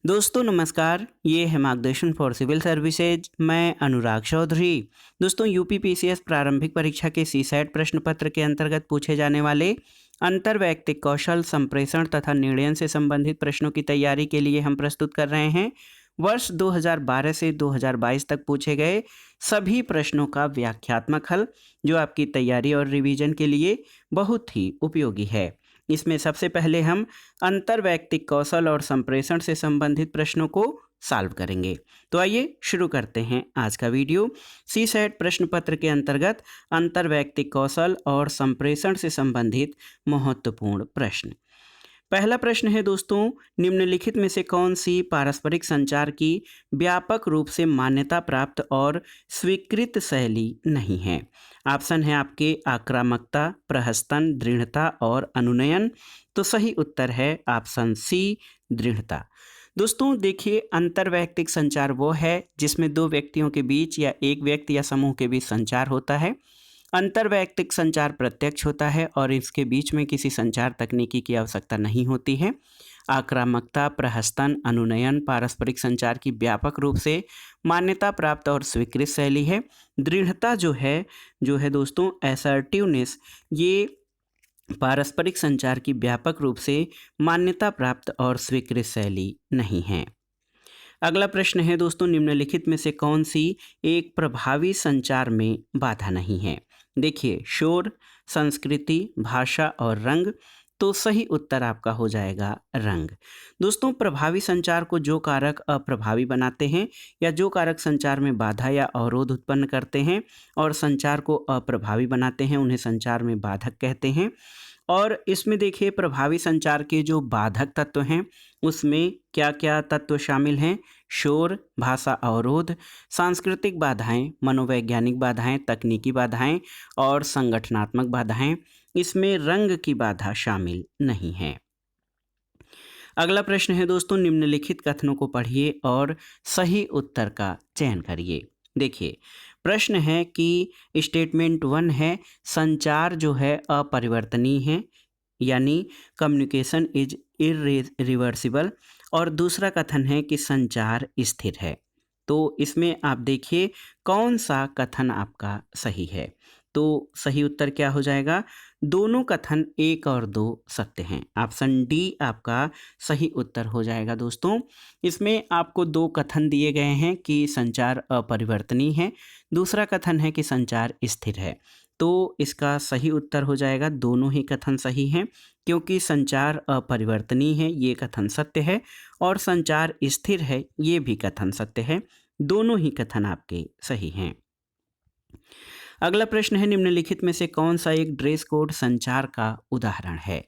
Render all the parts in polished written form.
दोस्तों नमस्कार, ये है मार्गदर्शन फॉर सिविल सर्विसेज। मैं अनुराग चौधरी। दोस्तों यूपीपीसीएस प्रारंभिक परीक्षा के सीसैट प्रश्न पत्र के अंतर्गत पूछे जाने वाले अंतर्वैयक्तिक कौशल, संप्रेषण तथा निर्णय से संबंधित प्रश्नों की तैयारी के लिए हम प्रस्तुत कर रहे हैं वर्ष 2012 से 2022 तक पूछे गए सभी प्रश्नों का व्याख्यात्मक हल, जो आपकी तैयारी और रिवीजन के लिए बहुत ही उपयोगी है। इसमें सबसे पहले हम अंतर्वैयक्तिक कौशल और संप्रेषण से संबंधित प्रश्नों को सॉल्व करेंगे। तो आइए शुरू करते हैं आज का वीडियो। सीसैट प्रश्न पत्र के अंतर्गत अंतर्वैयक्तिक कौशल और संप्रेषण से संबंधित महत्वपूर्ण प्रश्न। पहला प्रश्न है दोस्तों, निम्नलिखित में से कौन सी पारस्परिक संचार की व्यापक रूप से मान्यता प्राप्त और स्वीकृत शैली नहीं है? ऑप्शन है आपके आक्रामकता, प्रहसन, दृढ़ता और अनुनयन। तो सही उत्तर है ऑप्शन सी, दृढ़ता। दोस्तों देखिए, अंतर्वैयक्तिक संचार वो है जिसमें दो व्यक्तियों के बीच या एक व्यक्ति या समूह के बीच संचार होता है। अंतर्वैयक्तिक संचार प्रत्यक्ष होता है और इसके बीच में किसी संचार तकनीकी की आवश्यकता नहीं होती है। आक्रामकता, प्रहसन, अनुनयन पारस्परिक संचार की व्यापक रूप से मान्यता प्राप्त और स्वीकृत शैली है। दृढ़ता जो है दोस्तों, असर्टिवनेस, ये पारस्परिक संचार की व्यापक रूप से मान्यता प्राप्त और स्वीकृत शैली नहीं है। अगला प्रश्न है दोस्तों, निम्नलिखित में से कौन सी एक प्रभावी संचार में बाधा नहीं है? देखिए, शोर, संस्कृति, भाषा और रंग। तो सही उत्तर आपका हो जाएगा रंग। दोस्तों प्रभावी संचार को जो कारक अप्रभावी बनाते हैं या जो कारक संचार में बाधा या अवरोध उत्पन्न करते हैं और संचार को अप्रभावी बनाते हैं, उन्हें संचार में बाधक कहते हैं। और इसमें देखिए, प्रभावी संचार के जो बाधक तत्व हैं उसमें क्या क्या तत्व शामिल हैं? शोर, भाषा अवरोध, सांस्कृतिक बाधाएं, मनोवैज्ञानिक बाधाएं, तकनीकी बाधाएं और संगठनात्मक बाधाएं। इसमें रंग की बाधा शामिल नहीं है। अगला प्रश्न है दोस्तों, निम्नलिखित कथनों को पढ़िए और सही उत्तर का चयन करिए। देखिए, प्रश्न है कि स्टेटमेंट 1 है, संचार जो है अपरिवर्तनीय है, यानी कम्युनिकेशन इज इरिवर्सिबल। और दूसरा कथन है कि संचार स्थिर है। तो इसमें आप देखिए कौन सा कथन आपका सही है। तो सही उत्तर क्या हो जाएगा? दोनों कथन 1 और 2 सत्य हैं। ऑप्शन डी आपका सही उत्तर हो जाएगा दोस्तों। इसमें आपको दो कथन दिए गए हैं कि संचार अपरिवर्तनीय है, दूसरा कथन है कि संचार स्थिर है। तो इसका सही उत्तर हो जाएगा, दोनों ही कथन सही हैं, क्योंकि संचार अपरिवर्तनीय है ये कथन सत्य है और संचार स्थिर है ये भी कथन सत्य है। दोनों ही कथन आपके सही हैं। अगला प्रश्न है, निम्नलिखित में से कौन सा एक ड्रेस कोड संचार का उदाहरण है?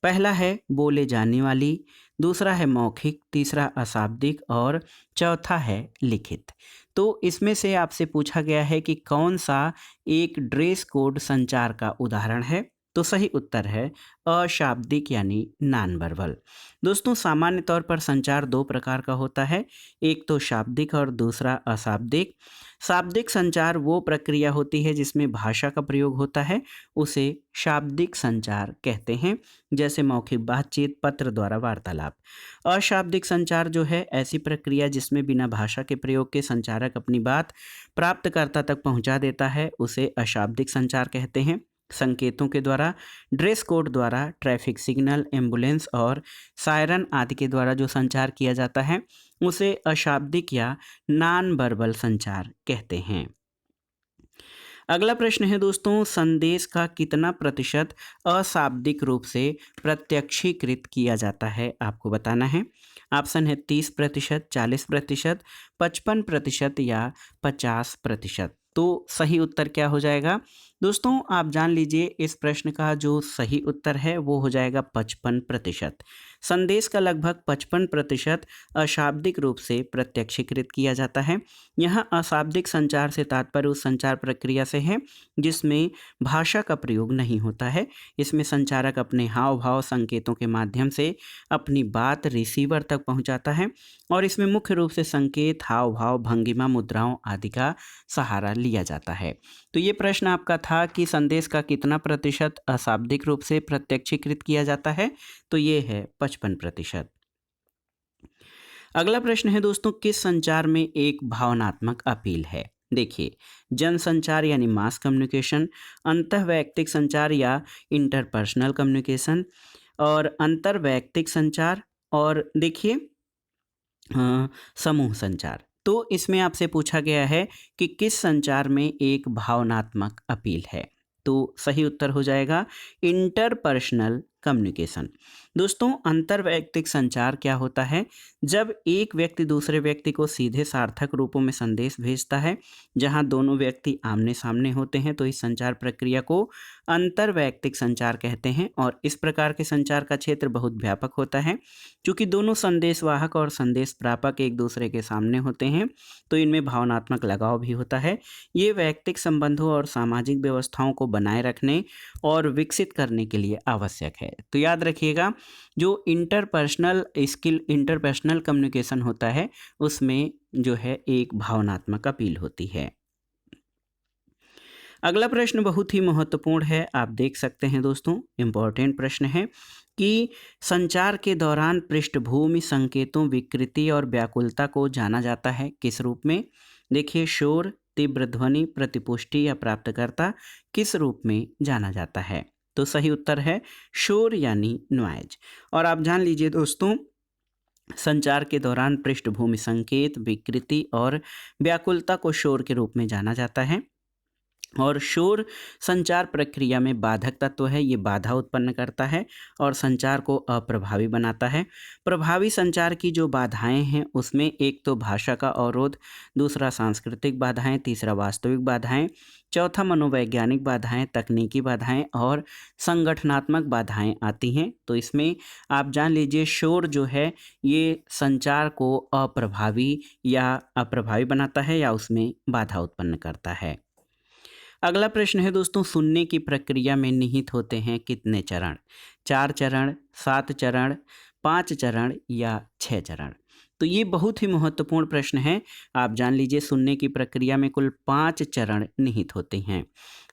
पहला है बोले जाने वाली, दूसरा है मौखिक, तीसरा अशाब्दिक और चौथा है लिखित। तो इसमें से आपसे पूछा गया है कि कौन सा एक ड्रेस कोड संचार का उदाहरण है। तो सही उत्तर है अशाब्दिक यानी नॉन वर्बल। दोस्तों सामान्य तौर पर संचार दो प्रकार का होता है, एक तो शाब्दिक और दूसरा अशाब्दिक। शाब्दिक संचार वो प्रक्रिया होती है जिसमें भाषा का प्रयोग होता है, उसे शाब्दिक संचार कहते हैं, जैसे मौखिक बातचीत, पत्र द्वारा वार्तालाप। अशाब्दिक संचार जो है ऐसी प्रक्रिया जिसमें बिना भाषा के प्रयोग के संचारक अपनी बात प्राप्तकर्ता तक पहुंचा देता है, उसे अशाब्दिक संचार कहते हैं। संकेतों के द्वारा, ड्रेस कोड द्वारा, ट्रैफिक सिग्नल, एम्बुलेंस और सायरन आदि के द्वारा जो संचार किया जाता है उसे अशाब्दिक या नॉन वर्बल संचार कहते हैं। अगला प्रश्न है दोस्तों, संदेश का कितना प्रतिशत अशाब्दिक रूप से प्रत्यक्षीकृत किया जाता है आपको बताना है। ऑप्शन है 30%, 40%, 55% या 50%। तो सही उत्तर क्या हो जाएगा? दोस्तों आप जान लीजिए, इस प्रश्न का जो सही उत्तर है वो हो जाएगा 55%। संदेश का लगभग 55% अशाब्दिक रूप से प्रत्यक्षीकृत किया जाता है। यहाँ अशाब्दिक संचार से तात्पर्य उस संचार प्रक्रिया से है जिसमें भाषा का प्रयोग नहीं होता है। इसमें संचारक अपने हाव भाव, संकेतों के माध्यम से अपनी बात रिसीवर तक पहुंचाता है और इसमें मुख्य रूप से संकेत, हाव भाव, भंगिमा, मुद्राओं आदि का सहारा लिया जाता है। तो ये प्रश्न आपका था कि संदेश का कितना प्रतिशत अशाब्दिक रूप से प्रत्यक्षीकृत किया जाता है। तो ये है 55%। अगला प्रश्न है दोस्तों, किस संचार में एक भावनात्मक अपील है? देखिए, जन संचार यानी मास कम्युनिकेशन, अंतःवैयक्तिक संचार या इंटरपर्सनल कम्युनिकेशन, और अंतर्वैयक्तिक संचार, और देखिए समूह संचार। तो इसमें आपसे पूछा गया है कि किस संचार में एक भावनात्मक अपील है। तो सही उत्तर हो जाएगा इंटरपर्सनल कम्युनिकेशन। दोस्तों, अंतर्वैयक्तिक संचार क्या होता है? जब एक व्यक्ति दूसरे व्यक्ति को सीधे सार्थक रूपों में संदेश भेजता है, जहां दोनों व्यक्ति आमने सामने होते हैं, तो इस संचार प्रक्रिया को अंतर्वैयक्तिक संचार कहते हैं। और इस प्रकार के संचार का क्षेत्र बहुत व्यापक होता है, क्योंकि दोनों संदेशवाहक और संदेश प्रापक एक दूसरे के सामने होते हैं, तो इनमें भावनात्मक लगाव भी होता है। ये वैयक्तिक संबंधों और सामाजिक व्यवस्थाओं को बनाए रखने और विकसित करने के लिए आवश्यक है। तो याद रखिएगा, जो इंटरपर्सनल कम्युनिकेशन होता है, उसमें जो है एक भावनात्मक अपील होती है। अगला प्रश्न बहुत ही महत्वपूर्ण है, आप देख सकते हैं दोस्तों, इम्पोर्टेंट प्रश्न है कि संचार के दौरान पृष्ठभूमि संकेतों, विकृति और व्याकुलता को जाना जाता है किस रूप में? देखिए, शोर, तीव्र ध्वनि, प्रतिपुष्टि या प्राप्तकर्ता किस रूप में जाना जाता है? तो सही उत्तर है शोर यानी नॉइज। और आप जान लीजिए दोस्तों, संचार के दौरान पृष्ठभूमि संकेत, विकृति और व्याकुलता को शोर के रूप में जाना जाता है। और शोर संचार प्रक्रिया में बाधक तत्व है, ये बाधा उत्पन्न करता है और संचार को अप्रभावी बनाता है। प्रभावी संचार की जो बाधाएं हैं, उसमें एक तो भाषा का अवरोध, दूसरा सांस्कृतिक बाधाएं, तीसरा वास्तविक बाधाएं, चौथा मनोवैज्ञानिक बाधाएं, तकनीकी बाधाएं और संगठनात्मक बाधाएं आती हैं। तो इसमें आप जान लीजिए, शोर जो है ये संचार को अप्रभावी या अप्रभावी बनाता है या उसमें बाधा उत्पन्न करता है। अगला प्रश्न है दोस्तों, सुनने की प्रक्रिया में निहित होते हैं कितने चरण? 4 चरण, 7 चरण, 5 चरण या 6 चरण? तो ये बहुत ही महत्वपूर्ण प्रश्न है। आप जान लीजिए, सुनने की प्रक्रिया में कुल 5 चरण निहित होते हैं।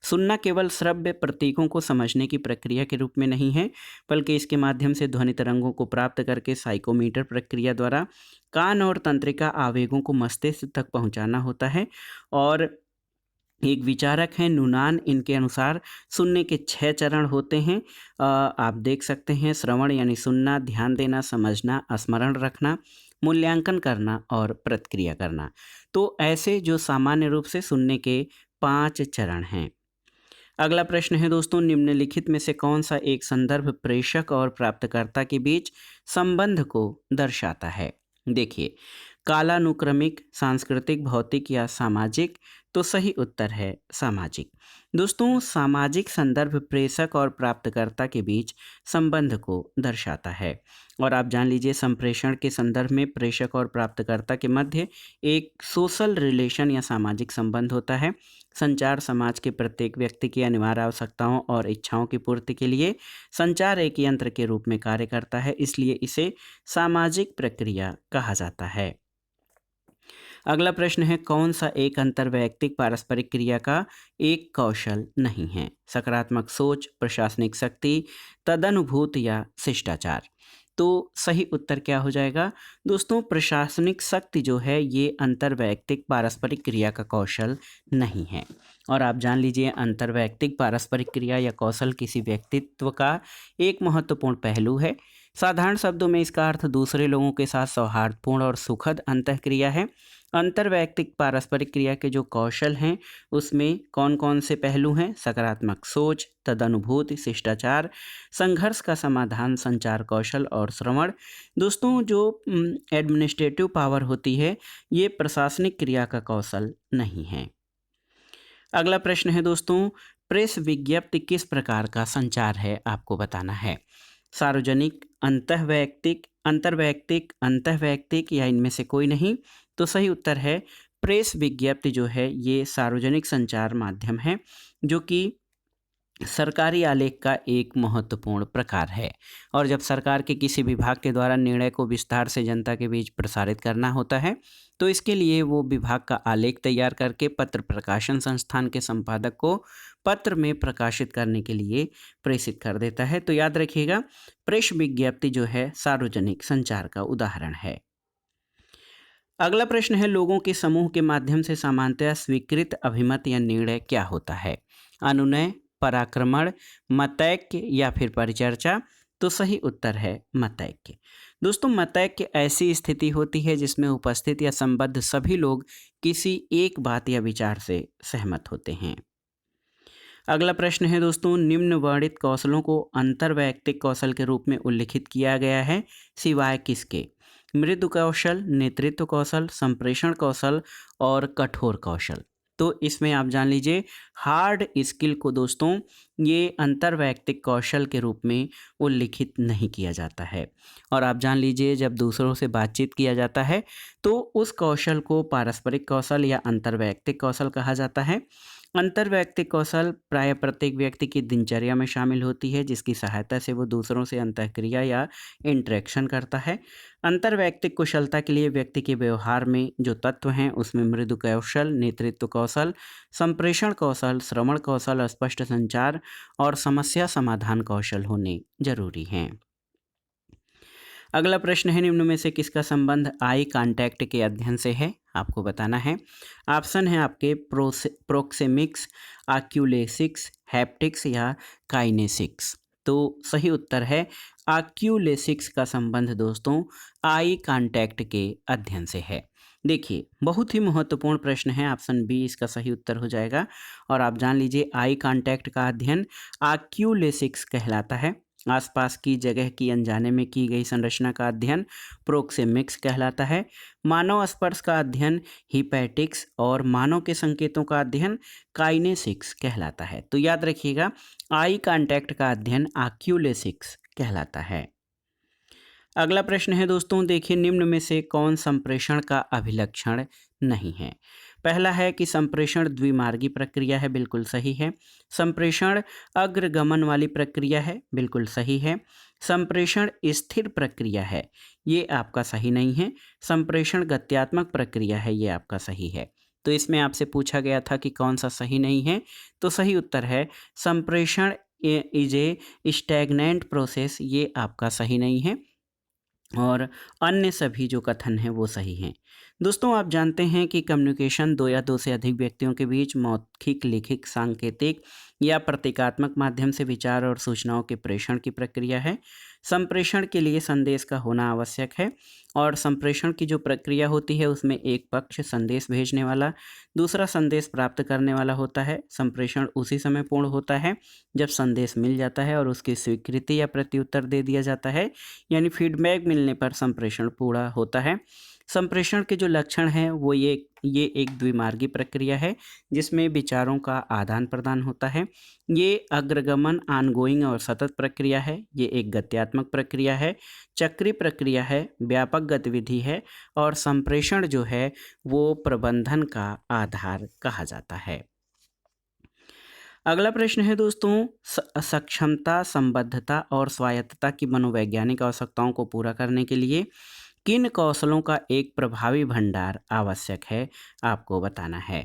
सुनना केवल श्रव्य प्रतीकों को समझने की प्रक्रिया के रूप में नहीं है, बल्कि इसके माध्यम से ध्वनि तरंगों को प्राप्त करके साइकोमीटर प्रक्रिया द्वारा कान और तंत्रिका आवेगों को मस्तिष्क तक पहुंचाना होता है। और एक विचारक हैं नुनान, इनके अनुसार सुनने के 6 चरण होते हैं। आप देख सकते हैं, श्रवण यानी सुनना, ध्यान देना, समझना, स्मरण रखना, मूल्यांकन करना और प्रतिक्रिया करना। तो ऐसे जो सामान्य रूप से सुनने के 5 चरण हैं। अगला प्रश्न है दोस्तों, निम्नलिखित में से कौन सा एक संदर्भ प्रेषक और प्राप्तकर्ता के बीच संबंध को दर्शाता है? देखिए, कालानुक्रमिक, सांस्कृतिक, भौतिक या सामाजिक? तो सही उत्तर है सामाजिक। दोस्तों, सामाजिक संदर्भ प्रेषक और प्राप्तकर्ता के बीच संबंध को दर्शाता है। और आप जान लीजिए, संप्रेषण के संदर्भ में प्रेषक और प्राप्तकर्ता के मध्य एक सोशल रिलेशन या सामाजिक संबंध होता है। संचार समाज के प्रत्येक व्यक्ति की अनिवार्य आवश्यकताओं और इच्छाओं की पूर्ति के लिए संचार एक यंत्र के रूप में कार्य करता है, इसलिए इसे सामाजिक प्रक्रिया कहा जाता है। अगला प्रश्न है, कौन सा एक अंतर्वैयक्तिक पारस्परिक क्रिया का एक कौशल नहीं है? सकारात्मक सोच, प्रशासनिक शक्ति, तदनुभूत या शिष्टाचार? तो सही उत्तर क्या हो जाएगा दोस्तों? प्रशासनिक शक्ति जो है ये अंतर्वैयक्तिक पारस्परिक क्रिया का कौशल नहीं है। और आप जान लीजिए, अंतर्वैयक्तिक पारस्परिक क्रिया या कौशल किसी व्यक्तित्व का एक महत्वपूर्ण पहलू है। साधारण शब्दों में इसका अर्थ दूसरे लोगों के साथ सौहार्दपूर्ण और सुखद अंतःक्रिया है। अंतर्वैयक्तिक पारस्परिक क्रिया के जो कौशल हैं, उसमें कौन कौन से पहलू हैं? सकारात्मक सोच, तदनुभूति, शिष्टाचार, संघर्ष का समाधान, संचार कौशल और श्रवण। दोस्तों, जो एडमिनिस्ट्रेटिव पावर होती है, ये प्रशासनिक क्रिया का कौशल नहीं है। अगला प्रश्न है दोस्तों, प्रेस विज्ञप्ति किस प्रकार का संचार है? आपको बताना है। सार्वजनिक, अंतर्वैयक्तिक या इनमें से कोई नहीं? तो सही उत्तर है प्रेस विज्ञप्ति जो है ये सार्वजनिक संचार माध्यम है, जो कि सरकारी आलेख का एक महत्वपूर्ण प्रकार है। और जब सरकार के किसी विभाग के द्वारा निर्णय को विस्तार से जनता के बीच प्रसारित करना होता है, तो इसके लिए वो विभाग का आलेख तैयार करके पत्र प्रकाशन संस्थान के संपादक को पत्र में प्रकाशित करने के लिए प्रेषित कर देता है। तो याद रखिएगा, प्रेस विज्ञप्ति जो है सार्वजनिक संचार का उदाहरण है। अगला प्रश्न है, लोगों के समूह के माध्यम से सामान्यतः स्वीकृत अभिमत या निर्णय क्या होता है? अनुनय, पराक्रमण, मतैक्य या फिर परिचर्चा? तो सही उत्तर है मतैक्य। दोस्तों, मतैक्य ऐसी स्थिति होती है जिसमें उपस्थित या संबद्ध सभी लोग किसी एक बात या विचार से सहमत होते हैं। अगला प्रश्न है दोस्तों, निम्न वर्णित कौशलों को अंतर्वैयक्तिक कौशल के रूप में उल्लिखित किया गया है सिवाय किसके? मृदु कौशल, नेतृत्व कौशल, संप्रेषण कौशल और कठोर कौशल। तो इसमें आप जान लीजिए, हार्ड स्किल को दोस्तों ये अंतर्वैयक्तिक कौशल के रूप में उल्लिखित नहीं किया जाता है। और आप जान लीजिए, जब दूसरों से बातचीत किया जाता है तो उस कौशल को पारस्परिक कौशल या अंतर्वैयक्तिक कौशल कहा जाता है। अंतर्वैयक्तिक कौशल प्राय प्रत्येक व्यक्ति की दिनचर्या में शामिल होती है, जिसकी सहायता से वो दूसरों से अंतःक्रिया या इंटरेक्शन करता है। अंतर्वैयक्तिक कुशलता के लिए व्यक्ति के व्यवहार में जो तत्व हैं उसमें मृदु कौशल, नेतृत्व कौशल, संप्रेषण कौशल, श्रवण कौशल, स्पष्ट संचार और समस्या समाधान कौशल होने जरूरी हैं। अगला प्रश्न है, निम्न में से किसका संबंध आई कांटेक्ट के अध्ययन से है? आपको बताना है। ऑप्शन है आपके प्रोक्सेमिक्स, आक्यूलेसिक्स, हैप्टिक्स या काइनेसिक्स। तो सही उत्तर है आक्यूलेसिक्स का संबंध दोस्तों आई कांटेक्ट के अध्ययन से है। देखिए, बहुत ही महत्वपूर्ण प्रश्न है, ऑप्शन बी इसका सही उत्तर हो जाएगा। और आप जान लीजिए, आई कांटेक्ट का अध्ययन आक्यूलेसिक्स कहलाता है। आसपास की जगह की अनजाने में की गई संरचना का अध्ययन प्रोक्सेमिक्स कहलाता है। मानव स्पर्श का अध्ययन हिपैटिक्स और मानव के संकेतों का अध्ययन काइनेसिक्स कहलाता है। तो याद रखिएगा, आई कांटेक्ट का अध्ययन आक्यूलेसिक्स कहलाता है। अगला प्रश्न है दोस्तों, देखिए, निम्न में से कौन संप्रेषण का अभिलक्षण नहीं है? पहला है कि संप्रेषण द्विमार्गी प्रक्रिया है, बिल्कुल सही है। संप्रेषण अग्रगमन वाली प्रक्रिया है, बिल्कुल सही है। संप्रेषण स्थिर प्रक्रिया है, ये आपका सही नहीं है। संप्रेषण गत्यात्मक प्रक्रिया है, ये आपका सही है। तो इसमें आपसे पूछा गया था कि कौन सा सही नहीं है, तो सही उत्तर है संप्रेषण इज ए स्टैग्नेंट प्रोसेस, ये आपका सही नहीं है। और अन्य सभी जो कथन हैं वो सही हैं। दोस्तों, आप जानते हैं कि कम्युनिकेशन दो या दो से अधिक व्यक्तियों के बीच मौखिक, लिखित, सांकेतिक या प्रतीकात्मक माध्यम से विचार और सूचनाओं के प्रेषण की प्रक्रिया है। संप्रेषण के लिए संदेश का होना आवश्यक है और संप्रेषण की जो प्रक्रिया होती है उसमें एक पक्ष संदेश भेजने वाला, दूसरा संदेश प्राप्त करने वाला होता है। संप्रेषण उसी समय पूर्ण होता है जब संदेश मिल जाता है और उसकी स्वीकृति या प्रत्युत्तर दे दिया जाता है, यानी फीडबैक मिलने पर संप्रेषण पूरा होता है। संप्रेषण के जो लक्षण हैं वो ये एक द्विमार्गी प्रक्रिया है जिसमें विचारों का आदान प्रदान होता है। ये अग्रगमन ऑनगोइंग और सतत प्रक्रिया है। ये एक गत्यात्मक प्रक्रिया है, चक्रीय प्रक्रिया है, व्यापक गतिविधि है और संप्रेषण जो है वो प्रबंधन का आधार कहा जाता है। अगला प्रश्न है दोस्तों, सक्षमता, संबद्धता और स्वायत्तता की मनोवैज्ञानिक आवश्यकताओं को पूरा करने के लिए किन कौशलों का एक प्रभावी भंडार आवश्यक है? आपको बताना है।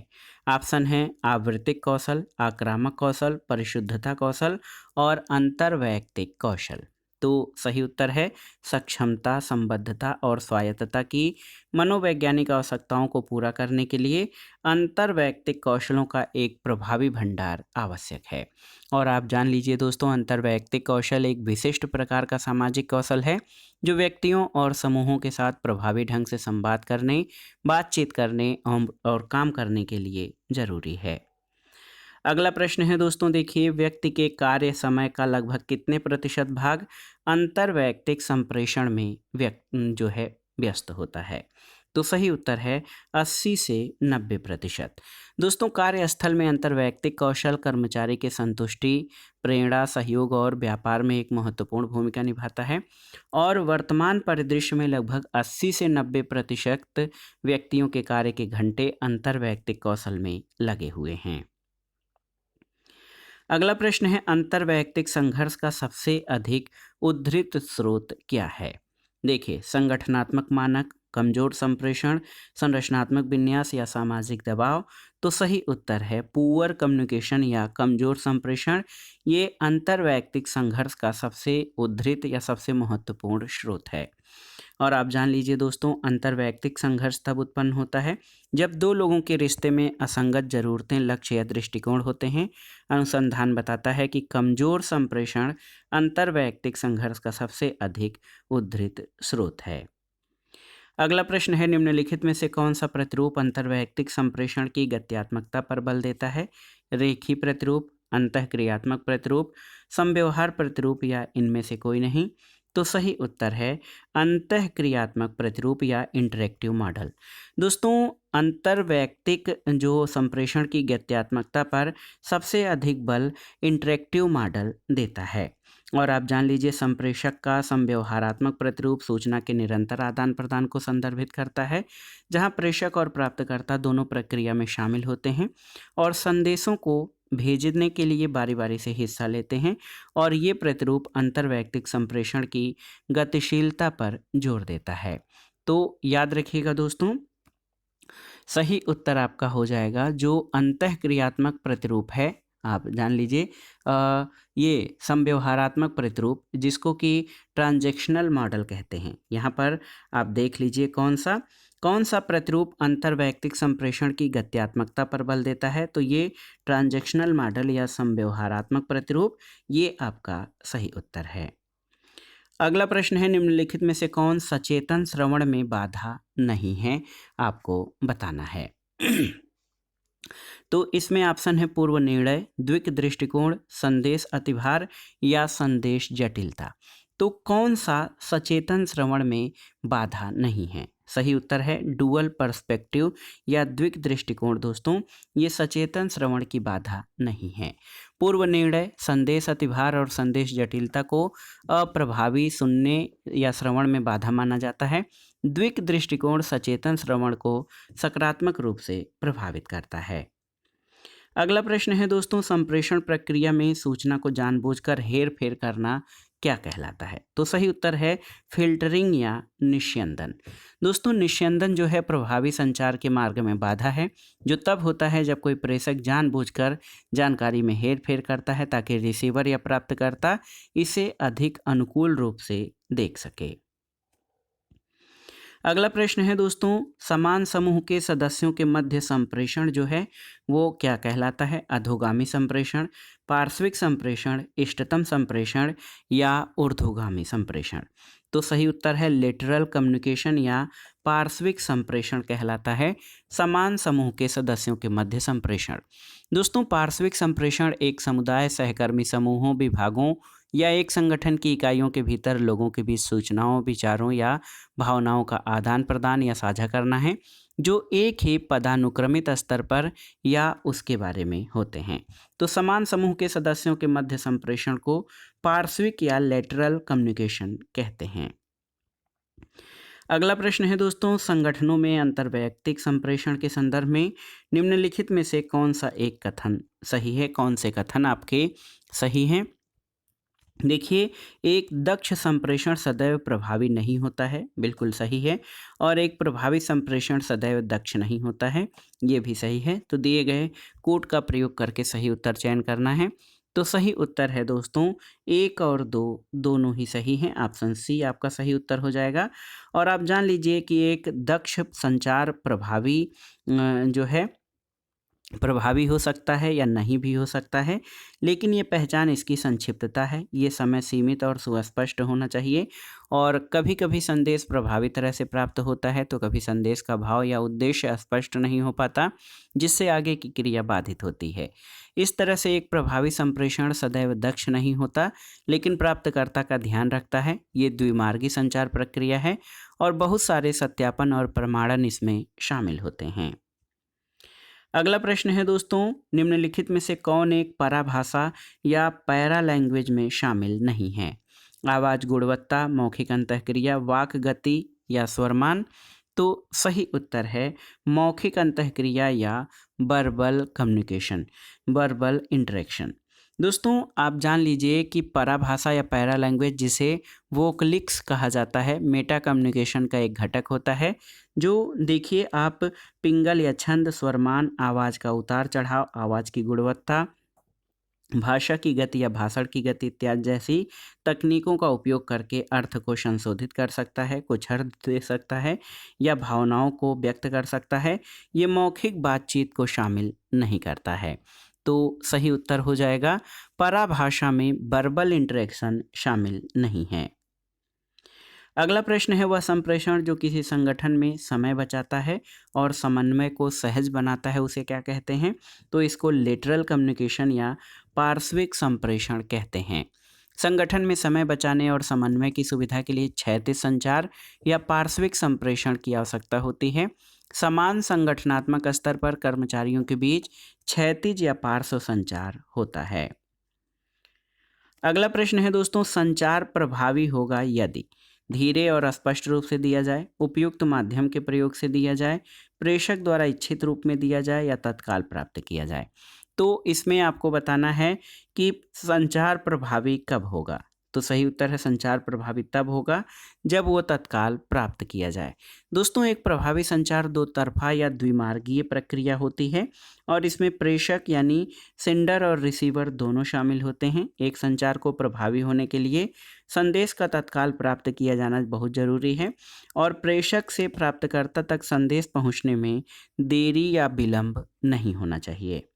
ऑप्शन है आवृत्तिक कौशल, आक्रामक कौशल, परिशुद्धता कौशल और अंतर्वैयक्तिक कौशल। तो सही उत्तर है सक्षमता, संबद्धता और स्वायत्तता की मनोवैज्ञानिक आवश्यकताओं को पूरा करने के लिए अंतर्वैयक्तिक कौशलों का एक प्रभावी भंडार आवश्यक है। और आप जान लीजिए दोस्तों, अंतर्वैयक्तिक कौशल एक विशिष्ट प्रकार का सामाजिक कौशल है जो व्यक्तियों और समूहों के साथ प्रभावी ढंग से संवाद करने, बातचीत करने और काम करने के लिए जरूरी है। अगला प्रश्न है दोस्तों, देखिए, व्यक्ति के कार्य समय का लगभग कितने प्रतिशत भाग अंतर्वैयक्तिक संप्रेषण में जो है व्यस्त होता है? तो सही उत्तर है 80 से 90%। दोस्तों, कार्यस्थल में अंतर्वैयक्तिक कौशल कर्मचारी के संतुष्टि, प्रेरणा, सहयोग और व्यापार में एक महत्वपूर्ण भूमिका निभाता है और वर्तमान परिदृश्य में लगभग 80 से 90% व्यक्तियों के कार्य के घंटे अंतर्वैयक्तिक कौशल में लगे हुए हैं। अगला प्रश्न है, अंतर्वैयक्तिक संघर्ष का सबसे अधिक उद्धृत स्रोत क्या है? देखिए, संगठनात्मक मानक, कमजोर संप्रेषण, संरचनात्मक विन्यास या सामाजिक दबाव। तो सही उत्तर है पुअर कम्युनिकेशन या कमजोर संप्रेषण। ये अंतर्वैयक्तिक संघर्ष का सबसे उद्धृत या सबसे महत्वपूर्ण स्रोत है। और आप जान लीजिए दोस्तों, अंतर्वैयक्तिक संघर्ष तब उत्पन्न होता है जब दो लोगों के रिश्ते में असंगत जरूरतें, लक्ष्य या दृष्टिकोण होते हैं। अनुसंधान बताता है कि कमजोर संप्रेषण अंतर्वैयक्तिक संघर्ष का सबसे अधिक उद्धृत स्रोत है। अगला प्रश्न है, निम्नलिखित में से कौन सा प्रतिरूप अंतर्वैयक्तिक संप्रेषण की गत्यात्मकता पर बल देता है? रेखी प्रतिरूप, अंतःक्रियात्मक प्रतिरूप, समव्यवहार प्रतिरूप या इनमें से कोई नहीं? तो सही उत्तर है अंतःक्रियात्मक प्रतिरूप या इंटरेक्टिव मॉडल। दोस्तों, अंतर्वैयक्तिक जो संप्रेषण की गत्यात्मकता पर सबसे अधिक बल इंटरेक्टिव मॉडल देता है। और आप जान लीजिए, संप्रेषक का समव्यवहारात्मक प्रतिरूप सूचना के निरंतर आदान प्रदान को संदर्भित करता है, जहां प्रेषक और प्राप्तकर्ता दोनों प्रक्रिया में शामिल होते हैं और संदेशों को भेजने के लिए बारी बारी से हिस्सा लेते हैं। और ये प्रतिरूप अंतर्वैयक्तिक संप्रेषण की गतिशीलता पर जोर देता है। तो याद रखिएगा दोस्तों, सही उत्तर आपका हो जाएगा जो अंतःक्रियात्मक प्रतिरूप है। आप जान लीजिए, ये समव्यवहारात्मक प्रतिरूप, जिसको कि ट्रांजैक्शनल मॉडल कहते हैं। यहाँ पर आप देख लीजिए कौन सा प्रतिरूप अंतर्वैयक्तिक संप्रेषण की गत्यात्मकता पर बल देता है। तो ये ट्रांजैक्शनल मॉडल या समव्यवहारात्मक प्रतिरूप, ये आपका सही उत्तर है। अगला प्रश्न है, निम्नलिखित में से कौन सचेतन श्रवण में बाधा नहीं है? आपको बताना है। तो इसमें ऑप्शन है पूर्व निर्णय, द्विक दृष्टिकोण, संदेश अतिभार या संदेश जटिलता। तो कौन सा सचेतन श्रवण में बाधा नहीं है? सही उत्तर है डुअल पर्सपेक्टिव या द्विक दृष्टिकोण। दोस्तों, ये सचेतन श्रवण की बाधा नहीं है। पूर्व निर्णय, संदेश अतिभार और संदेश जटिलता को अप्रभावी सुनने या श्रवण में बाधा माना जाता है। द्विक दृष्टिकोण सचेतन श्रवण को सकारात्मक रूप से प्रभावित करता है। अगला प्रश्न है दोस्तों, संप्रेषण प्रक्रिया में सूचना को जानबूझकर हेरफेर करना क्या कहलाता है? तो सही उत्तर है फिल्टरिंग या निस्यंदन। दोस्तों, निस्यंदन जो है प्रभावी संचार के मार्ग में बाधा है, जो तब होता है जब कोई प्रेषक जानबूझकर जानकारी में हेरफेर करता है ताकि रिसीवर या प्राप्तकर्ता इसे अधिक अनुकूल रूप से देख सके। अगला प्रश्न है दोस्तों, समान समूह के सदस्यों के मध्य संप्रेषण जो है वो क्या कहलाता है? अधोगामी संप्रेषण, पार्श्विक संप्रेषण, इष्टतम संप्रेषण या ऊर्ध्वगामी संप्रेषण। तो सही उत्तर है लेटरल कम्युनिकेशन या पार्श्विक संप्रेषण कहलाता है समान समूह के सदस्यों के मध्य संप्रेषण। दोस्तों, पार्श्विक संप्रेषण एक समुदाय, सहकर्मी समूहों, विभागों या एक संगठन की इकाइयों के भीतर लोगों के बीच सूचनाओं, विचारों या भावनाओं का आदान प्रदान या साझा करना है, जो एक ही पदानुक्रमित स्तर पर या उसके बारे में होते हैं। तो समान समूह के सदस्यों के मध्य संप्रेषण को पार्श्विक या लेटरल कम्युनिकेशन कहते हैं। अगला प्रश्न है दोस्तों, संगठनों में अंतर्वैयक्तिक संप्रेषण के संदर्भ में निम्नलिखित में से कौन सा एक कथन सही है? कौन से कथन आपके सही हैं? देखिए, एक दक्ष संप्रेषण सदैव प्रभावी नहीं होता है, बिल्कुल सही है। और एक प्रभावी संप्रेषण सदैव दक्ष नहीं होता है, ये भी सही है। तो दिए गए कोड का प्रयोग करके सही उत्तर चयन करना है। तो सही उत्तर है दोस्तों 1 और 2 दोनों ही सही हैं। ऑप्शन सी आपका सही उत्तर हो जाएगा। और आप जान लीजिए कि एक दक्ष संचार जो है प्रभावी हो सकता है या नहीं भी हो सकता है, लेकिन ये पहचान इसकी संक्षिप्तता है। ये समय सीमित और सुस्पष्ट होना चाहिए। और कभी कभी संदेश प्रभावी तरह से प्राप्त होता है, तो कभी संदेश का भाव या उद्देश्य स्पष्ट नहीं हो पाता, जिससे आगे की क्रिया बाधित होती है। इस तरह से एक प्रभावी संप्रेषण सदैव दक्ष नहीं होता, लेकिन प्राप्तकर्ता का ध्यान रखता है। ये द्विमार्गी संचार प्रक्रिया है और बहुत सारे सत्यापन और प्रमाणन इसमें शामिल होते हैं। अगला प्रश्न है दोस्तों, निम्नलिखित में से कौन एक पराभाषा या पैरा लैंग्वेज में शामिल नहीं है? आवाज़ गुणवत्ता, मौखिक अंतःक्रिया, वाक गति या स्वरमान। तो सही उत्तर है मौखिक अंतःक्रिया या वर्बल कम्युनिकेशन, वर्बल इंटरेक्शन। दोस्तों, आप जान लीजिए कि पराभाषा या पैरा लैंग्वेज, जिसे वोकलिक्स कहा जाता है, मेटा कम्युनिकेशन का एक घटक होता है। जो देखिए, आप पिंगल या छंद, स्वरमान, आवाज़ का उतार चढ़ाव, आवाज़ की गुणवत्ता, भाषा की गति या भाषण की गति इत्यादि जैसी तकनीकों का उपयोग करके अर्थ को संशोधित कर सकता है, कुछ अर्थ दे सकता है या भावनाओं को व्यक्त कर सकता है। ये मौखिक बातचीत को शामिल नहीं करता है। तो सही उत्तर हो जाएगा पराभाषा में वर्बल इंटरेक्शन शामिल नहीं है। अगला प्रश्न है वह संप्रेषण जो किसी संगठन में समय बचाता है और समन्वय को सहज बनाता है, उसे क्या कहते हैं? तो इसको लेटरल कम्युनिकेशन या पार्श्विक संप्रेषण कहते हैं। संगठन में समय बचाने और समन्वय की सुविधा के लिए क्षैतिज संचार या पार्श्विक संप्रेषण की आवश्यकता होती है। समान संगठनात्मक स्तर पर कर्मचारियों के बीच क्षैतिज या पार्श्व संचार होता है। अगला प्रश्न है दोस्तों, संचार प्रभावी होगा यदि धीरे और स्पष्ट रूप से दिया जाए, उपयुक्त माध्यम के प्रयोग से दिया जाए, प्रेषक द्वारा इच्छित रूप में दिया जाए या तत्काल प्राप्त किया जाए। तो इसमें आपको बताना है कि संचार प्रभावी कब होगा। तो सही उत्तर है संचार प्रभावी तब होगा जब वो तत्काल प्राप्त किया जाए। दोस्तों, एक प्रभावी संचार दो तरफा या द्विमार्गीय प्रक्रिया होती है और इसमें प्रेषक यानी सेंडर और रिसीवर दोनों शामिल होते हैं। एक संचार को प्रभावी होने के लिए संदेश का तत्काल प्राप्त किया जाना बहुत जरूरी है और प्रेषक से प्राप्तकर्ता तक संदेश पहुंचने में देरी या विलंब नहीं होना चाहिए।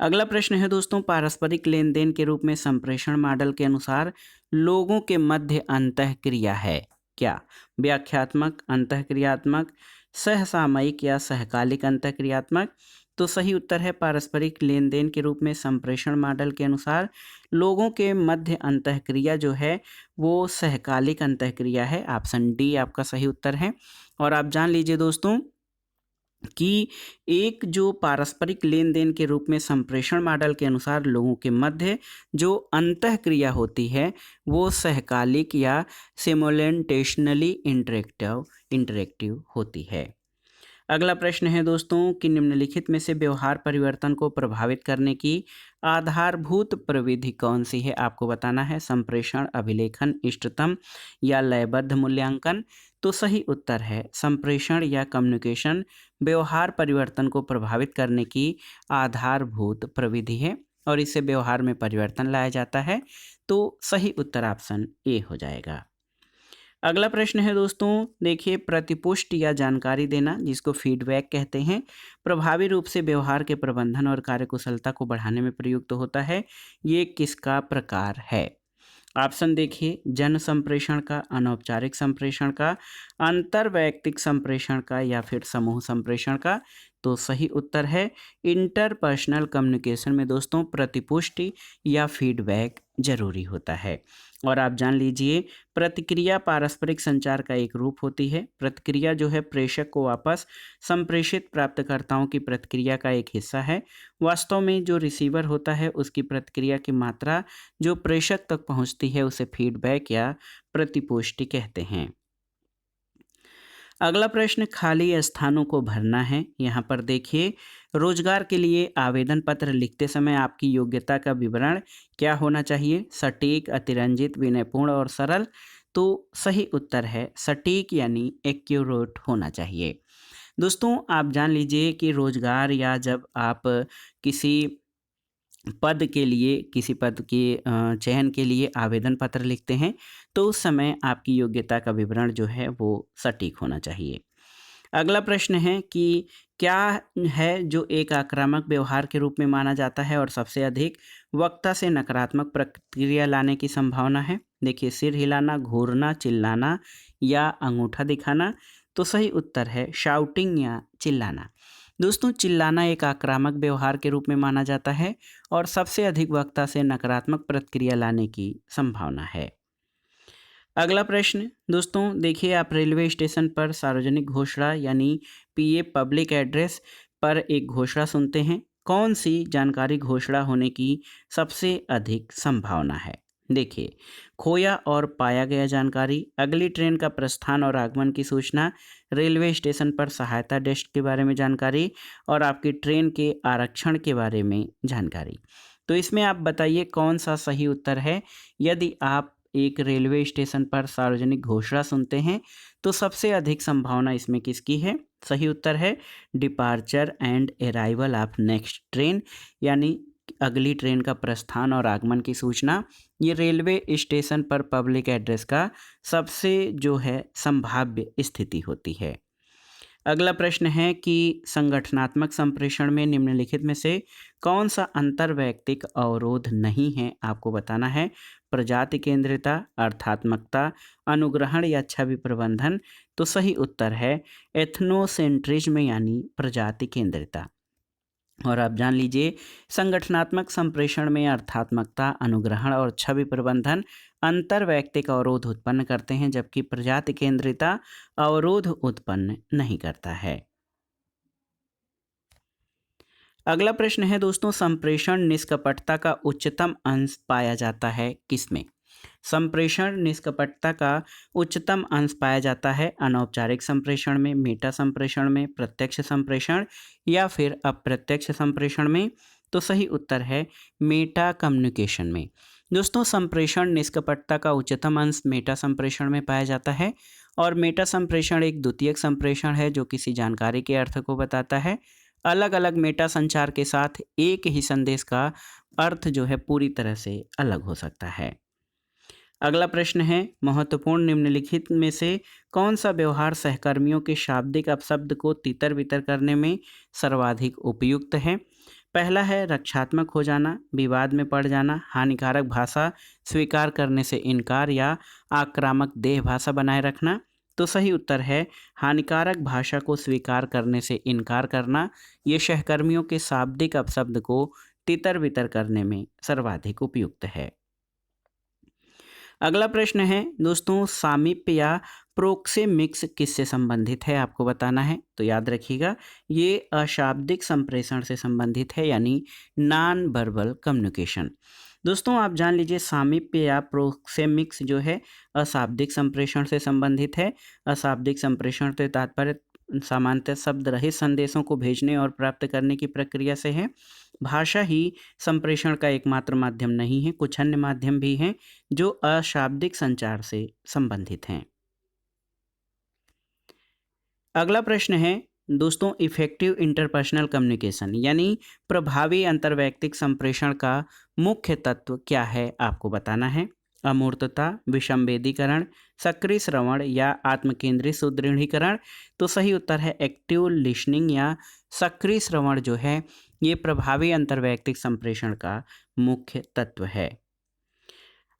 अगला प्रश्न है दोस्तों, पारस्परिक लेन देन के रूप में संप्रेषण मॉडल के अनुसार लोगों के मध्य अंतःक्रिया है क्या? व्याख्यात्मक, अंतःक्रियात्मक, सहसामयिक या सहकालिक अंतःक्रियात्मक? तो सही उत्तर है पारस्परिक लेन देन के रूप में संप्रेषण मॉडल के अनुसार लोगों के मध्य अंतःक्रिया जो है वो सहकालिक अंतःक्रिया है। ऑप्शन डी आपका सही उत्तर है। और आप जान लीजिए दोस्तों कि एक जो पारस्परिक लेन देन के रूप में संप्रेषण मॉडल के अनुसार लोगों के मध्य जो अंतःक्रिया होती है वो सहकालिक या सिमुलेंटेशनली इंटरेक्टिव होती है। अगला प्रश्न है दोस्तों कि निम्नलिखित में से व्यवहार परिवर्तन को प्रभावित करने की आधारभूत प्रविधि कौन सी है? आपको बताना है संप्रेषण, अभिलेखन, इष्टतम या लयबद्ध मूल्यांकन। तो सही उत्तर है संप्रेषण या कम्युनिकेशन व्यवहार परिवर्तन को प्रभावित करने की आधारभूत प्रविधि है और इससे व्यवहार में परिवर्तन लाया जाता है। तो सही उत्तर ऑप्शन ए हो जाएगा। अगला प्रश्न है दोस्तों, देखिए प्रतिपुष्टि या जानकारी देना जिसको फीडबैक कहते हैं प्रभावी रूप से व्यवहार के प्रबंधन और कार्यकुशलता को बढ़ाने में प्रयुक्त होता है। ये किसका प्रकार है? ऑप्शन देखिए, जन संप्रेषण का, अनौपचारिक संप्रेषण का, अंतरवैयक्तिक संप्रेषण का या फिर समूह संप्रेषण का। तो सही उत्तर है इंटरपर्सनल कम्युनिकेशन में दोस्तों प्रतिपुष्टि या फीडबैक जरूरी होता है। और आप जान लीजिए प्रतिक्रिया पारस्परिक संचार का एक रूप होती है। प्रतिक्रिया जो है प्रेषक को वापस संप्रेषित प्राप्तकर्ताओं की प्रतिक्रिया का एक हिस्सा है। वास्तव में जो रिसीवर होता है उसकी प्रतिक्रिया की मात्रा जो प्रेषक तक पहुंचती है उसे फीडबैक या प्रतिपुष्टि कहते हैं। अगला प्रश्न खाली स्थानों को भरना है। यहाँ पर देखिए रोजगार के लिए आवेदन पत्र लिखते समय आपकी योग्यता का विवरण क्या होना चाहिए? सटीक, अतिरंजित, विनयपूर्ण और सरल। तो सही उत्तर है सटीक यानी एक्यूरेट होना चाहिए। दोस्तों, आप जान लीजिए कि रोजगार या जब आप किसी पद के लिए किसी पद के चयन के लिए आवेदन पत्र लिखते हैं तो उस समय आपकी योग्यता का विवरण जो है वो सटीक होना चाहिए। अगला प्रश्न है कि क्या है जो एक आक्रामक व्यवहार के रूप में माना जाता है और सबसे अधिक वक्ता से नकारात्मक प्रतिक्रिया लाने की संभावना है? देखिए, सिर हिलाना, घूरना, चिल्लाना या अंगूठा दिखाना। तो सही उत्तर है शाउटिंग या चिल्लाना। दोस्तों, चिल्लाना एक आक्रामक व्यवहार के रूप में माना जाता है और सबसे अधिक वक्ता से नकारात्मक प्रतिक्रिया लाने की संभावना है। अगला प्रश्न दोस्तों देखिए, आप रेलवे स्टेशन पर सार्वजनिक घोषणा यानी पीए पब्लिक एड्रेस पर एक घोषणा सुनते हैं। कौन सी जानकारी घोषणा होने की सबसे अधिक संभावना है? देखिए, खोया और पाया गया जानकारी, अगली ट्रेन का प्रस्थान और आगमन की सूचना, रेलवे स्टेशन पर सहायता डेस्क के बारे में जानकारी और आपकी ट्रेन के आरक्षण के बारे में जानकारी। तो इसमें आप बताइए कौन सा सही उत्तर है। यदि आप एक रेलवे स्टेशन पर सार्वजनिक घोषणा सुनते हैं तो सबसे अधिक संभावना इसमें किसकी है? सही उत्तर है departure and arrival of next train यानी अगली ट्रेन का प्रस्थान और आगमन की सूचना, ये रेलवे स्टेशन पर पब्लिक एड्रेस का सबसे जो है संभाव्य स्थिति होती है। अगला प्रश्न है कि संगठनात्मक संप्रेषण में निम्नलिखित में से कौन सा अंतर्वैयक्तिक अवरोध नहीं है, आपको बताना है। प्रजाति केंद्रिता, अर्थात्मकता, अनुग्रहण या छवि प्रबंधन। तो सही उत्तर है एथनोसेंट्रिज्म यानी प्रजाति केंद्रिता। और आप जान लीजिए संगठनात्मक संप्रेषण में अर्थात्मकता, अनुग्रहण और छवि प्रबंधन अंतर्वैयक्तिक अवरोध उत्पन्न करते हैं, जबकि प्रजाति केंद्रिता अवरोध उत्पन्न नहीं करता है। अगला प्रश्न है दोस्तों, संप्रेषण निष्कपटता का उच्चतम अंश पाया जाता है किसमें? संप्रेषण निष्कपटता का उच्चतम अंश पाया जाता है अनौपचारिक संप्रेषण में, मेटा संप्रेषण में, प्रत्यक्ष संप्रेषण या फिर अप्रत्यक्ष संप्रेषण में। तो सही उत्तर है मेटा कम्युनिकेशन में। दोस्तों संप्रेषण निष्कपटता का उच्चतम अंश मेटा संप्रेषण में पाया जाता है और मेटा संप्रेषण एक द्वितीयक संप्रेषण है जो किसी जानकारी के अर्थ को बताता है। अलग अलग मेटा संचार के साथ एक ही संदेश का अर्थ जो है पूरी तरह से अलग हो सकता है। अगला प्रश्न है, महत्वपूर्ण निम्नलिखित में से कौन सा व्यवहार सहकर्मियों के शाब्दिक अपशब्द को तितर बितर करने में सर्वाधिक उपयुक्त है? पहला है रक्षात्मक हो जाना, विवाद में पड़ जाना, हानिकारक भाषा स्वीकार करने से इनकार या आक्रामक देह भाषा बनाए रखना। तो सही उत्तर है हानिकारक भाषा को स्वीकार करने से इनकार करना। ये सहकर्मियों के शाब्दिक अपशब्द को तितर बितर करने में सर्वाधिक उपयुक्त है। अगला प्रश्न है दोस्तों, सामीप्य या प्रोक्सेमिक्स किससे संबंधित है, आपको बताना है। तो याद रखिएगा ये अशाब्दिक संप्रेषण से संबंधित है यानी नॉन वर्बल कम्युनिकेशन। दोस्तों आप जान लीजिए सामीप्य या प्रोक्सेमिक्स जो है अशाब्दिक संप्रेषण से संबंधित है। अशाब्दिक संप्रेषण से तात्पर्य सामान्यतः शब्द रहित संदेशों को भेजने और प्राप्त करने की प्रक्रिया से है। भाषा ही संप्रेषण का एकमात्र माध्यम नहीं है, कुछ अन्य माध्यम भी हैं जो अशाब्दिक संचार से संबंधित हैं। अगला प्रश्न है दोस्तों, इफेक्टिव इंटरपर्सनल कम्युनिकेशन यानी प्रभावी अंतर्वैयक्तिक संप्रेषण का मुख्य तत्व क्या है, आपको बताना है। अमूर्तता, विषमवेदीकरण, सक्रिय श्रवण या आत्मकेंद्रित सुदृढ़ीकरण। तो सही उत्तर है एक्टिव लिसनिंग या सक्रिय श्रवण जो है ये प्रभावी अंतर्वैयक्तिक संप्रेषण का मुख्य तत्व है।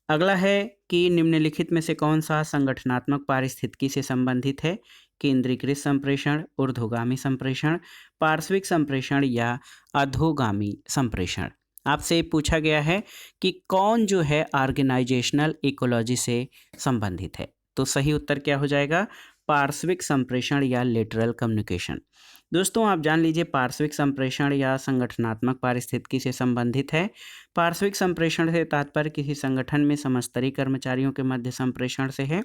अगला है कि निम्नलिखित में से कौन सा संगठनात्मक पारिस्थितिकी से संबंधित है? केंद्रीकृत संप्रेषण, ऊर्ध्वगामी संप्रेषण, पार्श्विक संप्रेषण या अधोगामी संप्रेषण। आपसे पूछा गया है कि कौन जो है ऑर्गेनाइजेशनल इकोलॉजी से संबंधित है। तो सही उत्तर क्या हो जाएगा? पार्श्विक संप्रेषण या लेटरल कम्युनिकेशन। दोस्तों आप जान लीजिए पार्श्विक संप्रेषण या संगठनात्मक पारिस्थितिकी से संबंधित है। पार्श्विक संप्रेषण से तात्पर्य किसी संगठन में समस्तरीय कर्मचारियों के मध्य संप्रेषण से है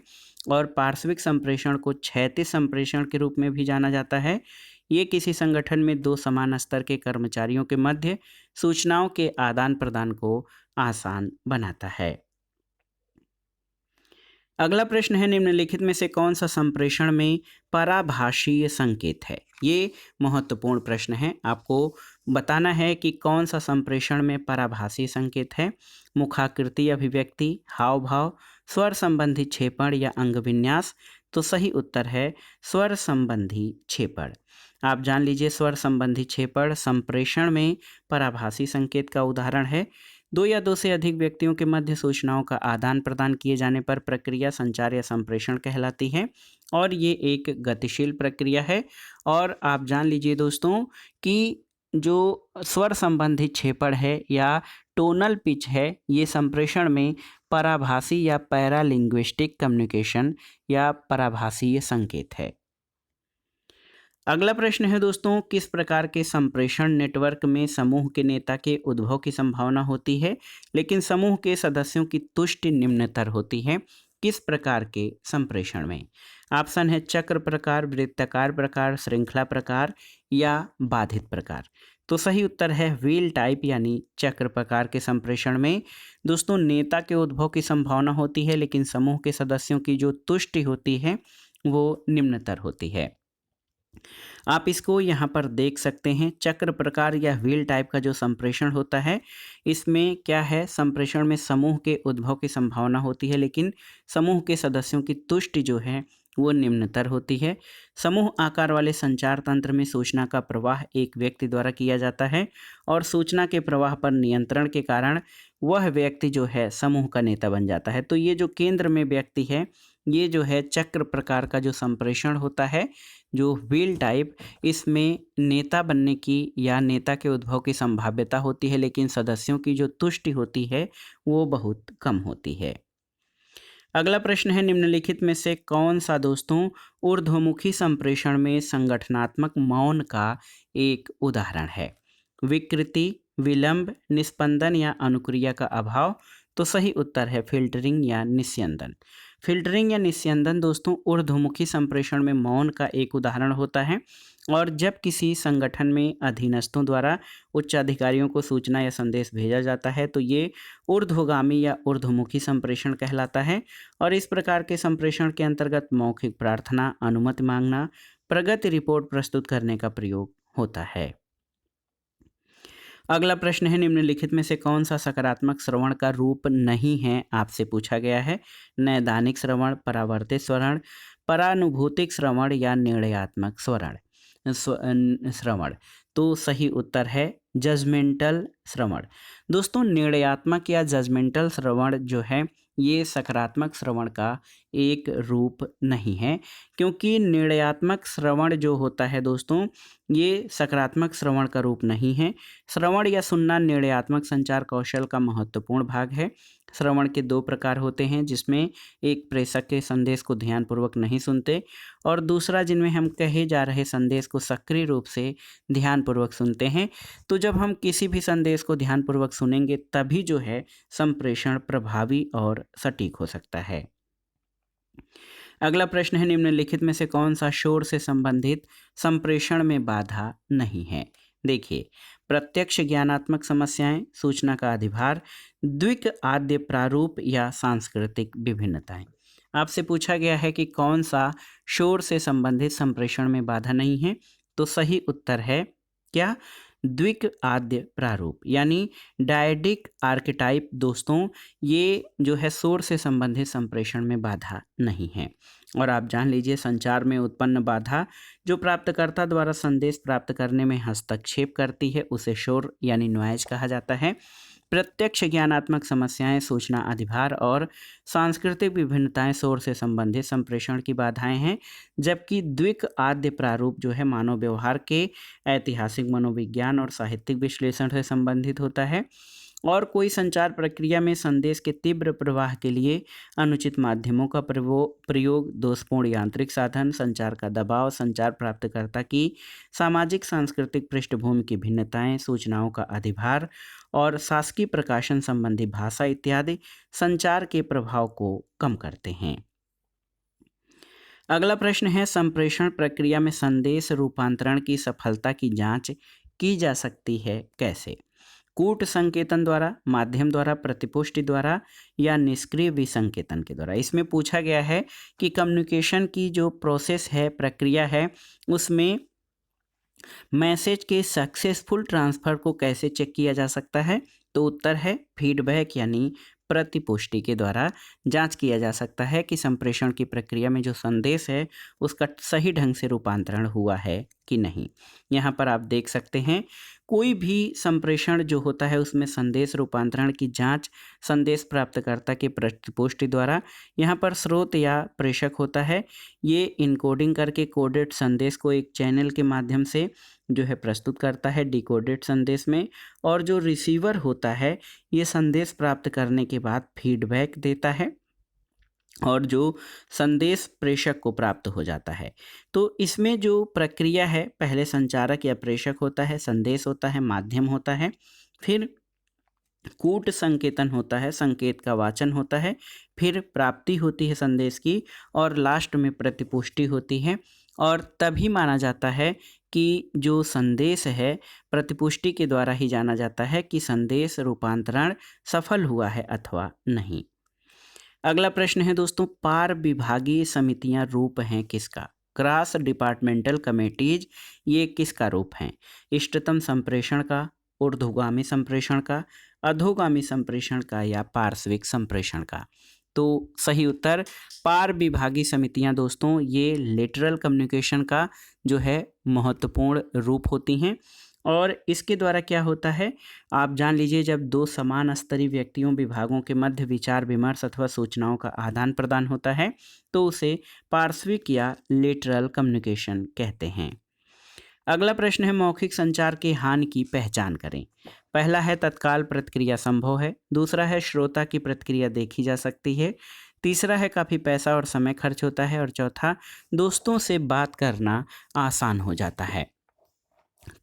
और पार्श्विक संप्रेषण को क्षैतिज संप्रेषण के रूप में भी जाना जाता है। ये किसी संगठन में दो समान स्तर के कर्मचारियों के मध्य सूचनाओं के आदान प्रदान को आसान बनाता है। अगला प्रश्न है, निम्नलिखित में से कौन सा संप्रेषण में पराभाषीय संकेत है? ये महत्वपूर्ण प्रश्न है, आपको बताना है कि कौन सा संप्रेषण में पराभाषीय संकेत है। मुखाकृति अभिव्यक्ति, हाव भाव, स्वर संबंधी क्षेपण या अंग विन्यास। तो सही उत्तर है स्वर संबंधी क्षेपण। आप जान लीजिए स्वर संबंधी क्षेपण संप्रेषण में पराभाषी संकेत का उदाहरण है। दो या दो से अधिक व्यक्तियों के मध्य सूचनाओं का आदान प्रदान किए जाने पर प्रक्रिया संचार या संप्रेषण कहलाती है और ये एक गतिशील प्रक्रिया है। और आप जान लीजिए दोस्तों कि जो स्वर संबंधी क्षेपण है या टोनल पिच है ये संप्रेषण में पराभाषी या पैरालिंग्विस्टिक कम्युनिकेशन या पराभाषीय संकेत है। अगला प्रश्न है दोस्तों, किस प्रकार के संप्रेषण नेटवर्क में समूह के नेता के उद्भव की संभावना होती है लेकिन समूह के सदस्यों की तुष्टि निम्नतर होती है? किस प्रकार के संप्रेषण में? ऑप्शन है चक्र प्रकार, वृत्ताकार प्रकार, श्रृंखला प्रकार या बाधित प्रकार। तो सही उत्तर है व्हील टाइप यानी चक्र प्रकार के संप्रेषण में दोस्तों नेता के उद्भव की संभावना होती है लेकिन समूह के सदस्यों की जो तुष्टि होती है वो निम्नतर होती है। आप इसको यहाँ पर देख सकते हैं, चक्र प्रकार या व्हील टाइप का जो संप्रेषण होता है, इसमें क्या है, संप्रेषण में समूह के उद्भव की संभावना होती है, लेकिन समूह के सदस्यों की तुष्टि जो है वो निम्नतर होती है। समूह आकार वाले संचार तंत्र में सूचना का प्रवाह एक व्यक्ति द्वारा किया जाता है और सूचना के प्रवाह पर नियंत्रण के कारण वह व्यक्ति जो है समूह का नेता बन जाता है। तो ये जो केंद्र में व्यक्ति है, ये जो है चक्र प्रकार का जो संप्रेषण होता है, जो व्हील टाइप, इसमें नेता बनने की या नेता के उद्भव की संभाव्यता होती है, लेकिन सदस्यों की जो तुष्टि होती है वो बहुत कम होती है। अगला प्रश्न है, निम्नलिखित में से कौन सा दोस्तों ऊर्ध्वमुखी संप्रेषण में संगठनात्मक मौन का एक उदाहरण है? विकृति, विलंब, निस्पंदन या अनुक्रिया का अभाव। तो सही उत्तर है फिल्टरिंग या निस्यंदन। फिल्टरिंग या निस्यंदन दोस्तों ऊर्ध्वमुखी संप्रेषण में मौन का एक उदाहरण होता है, और जब किसी संगठन में अधीनस्थों द्वारा उच्च अधिकारियों को सूचना या संदेश भेजा जाता है तो ये ऊर्ध्वगामी या ऊर्ध्वमुखी संप्रेषण कहलाता है। और इस प्रकार के संप्रेषण के अंतर्गत मौखिक प्रार्थना, अनुमति मांगना, प्रगति रिपोर्ट प्रस्तुत करने का प्रयोग होता है। अगला प्रश्न है, निम्नलिखित में से कौन सा सकारात्मक श्रवण का रूप नहीं है, आपसे पूछा गया है? नैदानिक श्रवण, परावर्तित श्रवण, परानुभूतिक श्रवण या निर्णयात्मक श्रवण। तो सही उत्तर है जजमेंटल श्रवण। दोस्तों निर्णयात्मक या जजमेंटल श्रवण जो है ये सकारात्मक श्रवण का एक रूप नहीं है, क्योंकि निर्णयात्मक श्रवण जो होता है दोस्तों ये सकारात्मक श्रवण का रूप नहीं है। श्रवण या सुनना निर्णयात्मक संचार कौशल का महत्वपूर्ण भाग है। श्रवण के दो प्रकार होते हैं, जिसमें एक प्रेषक के संदेश को ध्यानपूर्वक नहीं सुनते और दूसरा जिनमें हम कहे जा रहे संदेश को सक्रिय रूप से ध्यानपूर्वक सुनते हैं। तो जब हम किसी भी संदेश को ध्यानपूर्वक सुनेंगे तभी जो है संप्रेषण प्रभावी और सटीक हो सकता है। अगला प्रश्न है, निम्नलिखित में से कौन सा शोर से संबंधित संप्रेषण में बाधा नहीं है? देखिए, प्रत्यक्ष ज्ञानात्मक समस्याएं, सूचना का अधिभार, द्विक आद्य प्रारूप या सांस्कृतिक विभिन्नताएं। आपसे पूछा गया है कि कौन सा शोर से संबंधित संप्रेषण में बाधा नहीं है। तो सही उत्तर है क्या? द्विक आद्य प्रारूप यानी डायडिक आर्केटाइप दोस्तों ये जो है शोर से संबंधित संप्रेषण में बाधा नहीं है। और आप जान लीजिए, संचार में उत्पन्न बाधा जो प्राप्तकर्ता द्वारा संदेश प्राप्त करने में हस्तक्षेप करती है उसे शोर यानी नॉइज कहा जाता है। प्रत्यक्ष ज्ञानात्मक समस्याएं, सूचना अधिभार और सांस्कृतिक विभिन्नताएं शोर से संबंधित संप्रेषण की बाधाएं हैं, जबकि द्विक आद्य प्रारूप जो है मानव व्यवहार के ऐतिहासिक, मनोविज्ञान और साहित्यिक विश्लेषण से संबंधित होता है। और कोई संचार प्रक्रिया में संदेश के तीव्र प्रवाह के लिए अनुचित माध्यमों का प्रयोग, दोषपूर्ण यांत्रिक साधन, संचार का दबाव, संचार प्राप्तकर्ता की सामाजिक सांस्कृतिक पृष्ठभूमि की भिन्नताएं, सूचनाओं का अधिभार और शासकीय प्रकाशन संबंधी भाषा इत्यादि संचार के प्रभाव को कम करते हैं। अगला प्रश्न है, संप्रेषण प्रक्रिया में संदेश रूपांतरण की सफलता की जांच की जा सकती है कैसे? कूट संकेतन द्वारा, माध्यम द्वारा, प्रतिपुष्टि द्वारा या निष्क्रिय विसंकेतन के द्वारा। इसमें पूछा गया है कि कम्युनिकेशन की जो प्रोसेस है, प्रक्रिया है, उसमें मैसेज के सक्सेसफुल ट्रांसफर को कैसे चेक किया जा सकता है? तो उत्तर है फीडबैक यानी प्रतिपुष्टि के द्वारा जांच किया जा सकता है कि संप्रेषण की प्रक्रिया में जो संदेश है उसका सही ढंग से रूपांतरण हुआ है कि नहीं। यहाँ पर आप देख सकते हैं, कोई भी संप्रेषण जो होता है उसमें संदेश रूपांतरण की जांच संदेश प्राप्तकर्ता के प्रतिपुष्टि द्वारा, यहाँ पर स्रोत या प्रेषक होता है, ये इनकोडिंग करके कोडेड संदेश को एक चैनल के माध्यम से जो है प्रस्तुत करता है डिकोडेड संदेश में, और जो रिसीवर होता है ये संदेश प्राप्त करने के बाद फीडबैक देता है और जो संदेश प्रेषक को प्राप्त हो जाता है। तो इसमें जो प्रक्रिया है, पहले संचारक या प्रेषक होता है, संदेश होता है, माध्यम होता है, फिर कूट संकेतन होता है, संकेत का वाचन होता है, फिर प्राप्ति होती है संदेश की, और लास्ट में प्रतिपुष्टि होती है। और तभी माना जाता है कि जो संदेश है प्रतिपुष्टि के द्वारा ही जाना जाता है कि संदेश रूपांतरण सफल हुआ है अथवा नहीं। अगला प्रश्न है दोस्तों, पार विभागीय समितियां रूप हैं किसका? क्रॉस डिपार्टमेंटल कमेटीज ये किसका रूप हैं? इष्टतम संप्रेषण का, ऊर्ध्वगामी संप्रेषण का, अधोगामी संप्रेषण का या पार्श्विक संप्रेषण का? तो सही उत्तर पार विभागीय समितियां दोस्तों ये लेटरल कम्युनिकेशन का जो है महत्वपूर्ण रूप होती हैं। और इसके द्वारा क्या होता है आप जान लीजिए, जब दो समान स्तरीय व्यक्तियों विभागों के मध्य विचार विमर्श अथवा सूचनाओं का आदान प्रदान होता है तो उसे पार्श्विक या लेटरल कम्युनिकेशन कहते हैं। अगला प्रश्न है मौखिक संचार की हानि की पहचान करें। पहला है तत्काल प्रतिक्रिया संभव है, दूसरा है श्रोता की प्रतिक्रिया देखी जा सकती है, तीसरा है काफ़ी पैसा और समय खर्च होता है और चौथा दोस्तों से बात करना आसान हो जाता है।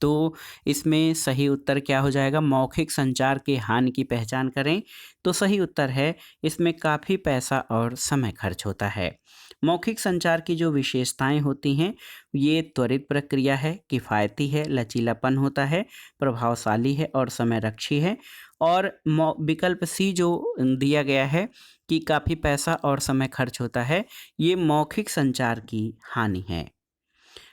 तो इसमें सही उत्तर क्या हो जाएगा? मौखिक संचार की हानि की पहचान करें। तो सही उत्तर है इसमें काफ़ी पैसा और समय खर्च होता है। मौखिक संचार की जो विशेषताएं होती हैं ये त्वरित प्रक्रिया है, किफ़ायती है, लचीलापन होता है, प्रभावशाली है और समयरक्षी है। और विकल्प सी जो दिया गया है कि काफ़ी पैसा और समय खर्च होता है, ये मौखिक संचार की हानि है।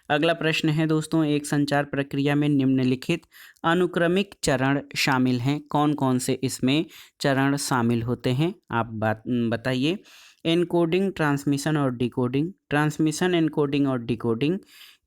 अगला प्रश्न है दोस्तों, एक संचार प्रक्रिया में निम्नलिखित अनुक्रमिक चरण शामिल हैं, कौन कौन से इसमें चरण शामिल होते हैं आप बताइए। एनकोडिंग, ट्रांसमिशन और डिकोडिंग, ट्रांसमिशन, एनकोडिंग और डिकोडिंग।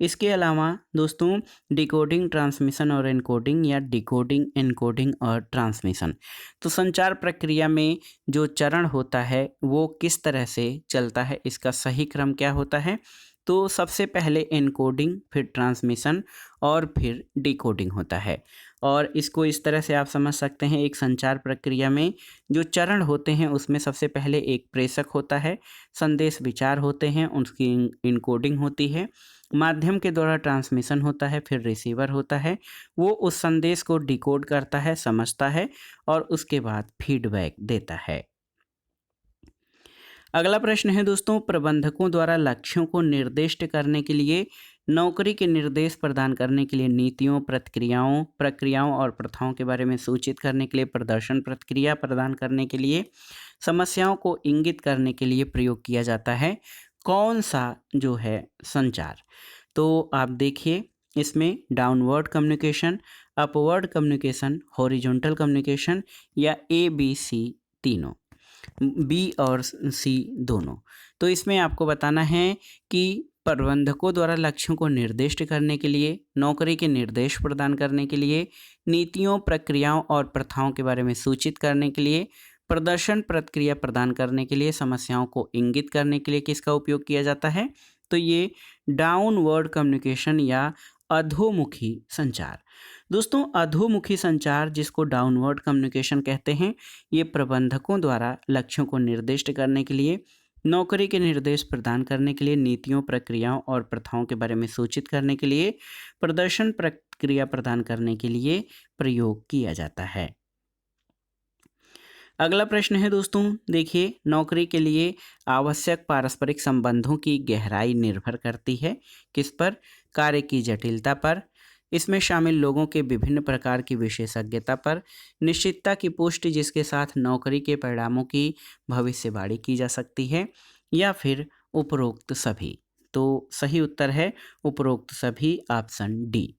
इसके अलावा दोस्तों डिकोडिंग, ट्रांसमिशन और एनकोडिंग या डिकोडिंग, एनकोडिंग और ट्रांसमिशन। तो संचार प्रक्रिया में जो चरण होता है वो किस तरह से चलता है, इसका सही क्रम क्या होता है? तो सबसे पहले एनकोडिंग, फिर ट्रांसमिशन और फिर डिकोडिंग होता है। और इसको इस तरह से आप समझ सकते हैं, एक संचार प्रक्रिया में जो चरण होते हैं उसमें सबसे पहले एक प्रेषक होता है, संदेश विचार होते हैं, उसकी इनकोडिंग होती है, माध्यम के द्वारा ट्रांसमिशन होता है, फिर रिसीवर होता है, वो उस संदेश को डिकोड करता है, समझता है और उसके बाद फीडबैक देता है। अगला प्रश्न है दोस्तों, प्रबंधकों द्वारा लक्ष्यों को निर्दिष्ट करने के लिए, नौकरी के निर्देश प्रदान करने के लिए, नीतियों, प्रतिक्रियाओं, प्रक्रियाओं और प्रथाओं के बारे में सूचित करने के लिए, प्रदर्शन प्रतिक्रिया प्रदान करने के लिए, समस्याओं को इंगित करने के लिए प्रयोग किया जाता है कौन सा जो है संचार? तो आप देखिए इसमें downward communication, upward communication, horizontal communication या ABC तीनों, बी और सी दोनों। तो इसमें आपको बताना है कि प्रबंधकों द्वारा लक्ष्यों को निर्दिष्ट करने के लिए, नौकरी के निर्देश प्रदान करने के लिए, नीतियों, प्रक्रियाओं और प्रथाओं के बारे में सूचित करने के लिए, प्रदर्शन प्रतिक्रिया प्रदान करने के लिए, समस्याओं को इंगित करने के लिए किसका उपयोग किया जाता है? तो ये डाउनवर्ड कम्युनिकेशन या अधोमुखी संचार। दोस्तों अधोमुखी संचार जिसको डाउनवर्ड कम्युनिकेशन कहते हैं, ये प्रबंधकों द्वारा लक्ष्यों को निर्दिष्ट करने के लिए, नौकरी के निर्देश प्रदान करने के लिए, नीतियों, प्रक्रियाओं और प्रथाओं के बारे में सूचित करने के लिए, प्रदर्शन प्रतिक्रिया प्रदान करने के लिए प्रयोग किया जाता है। अगला प्रश्न है दोस्तों, देखिए नौकरी के लिए आवश्यक पारस्परिक संबंधों की गहराई निर्भर करती है किस पर? कार्य की जटिलता पर, इसमें शामिल लोगों के विभिन्न प्रकार की विशेषज्ञता पर, निश्चितता की पुष्टि जिसके साथ नौकरी के परिणामों की भविष्यवाणी की जा सकती है, या फिर उपरोक्त सभी। तो सही उत्तर है उपरोक्त सभी, ऑप्शन डी।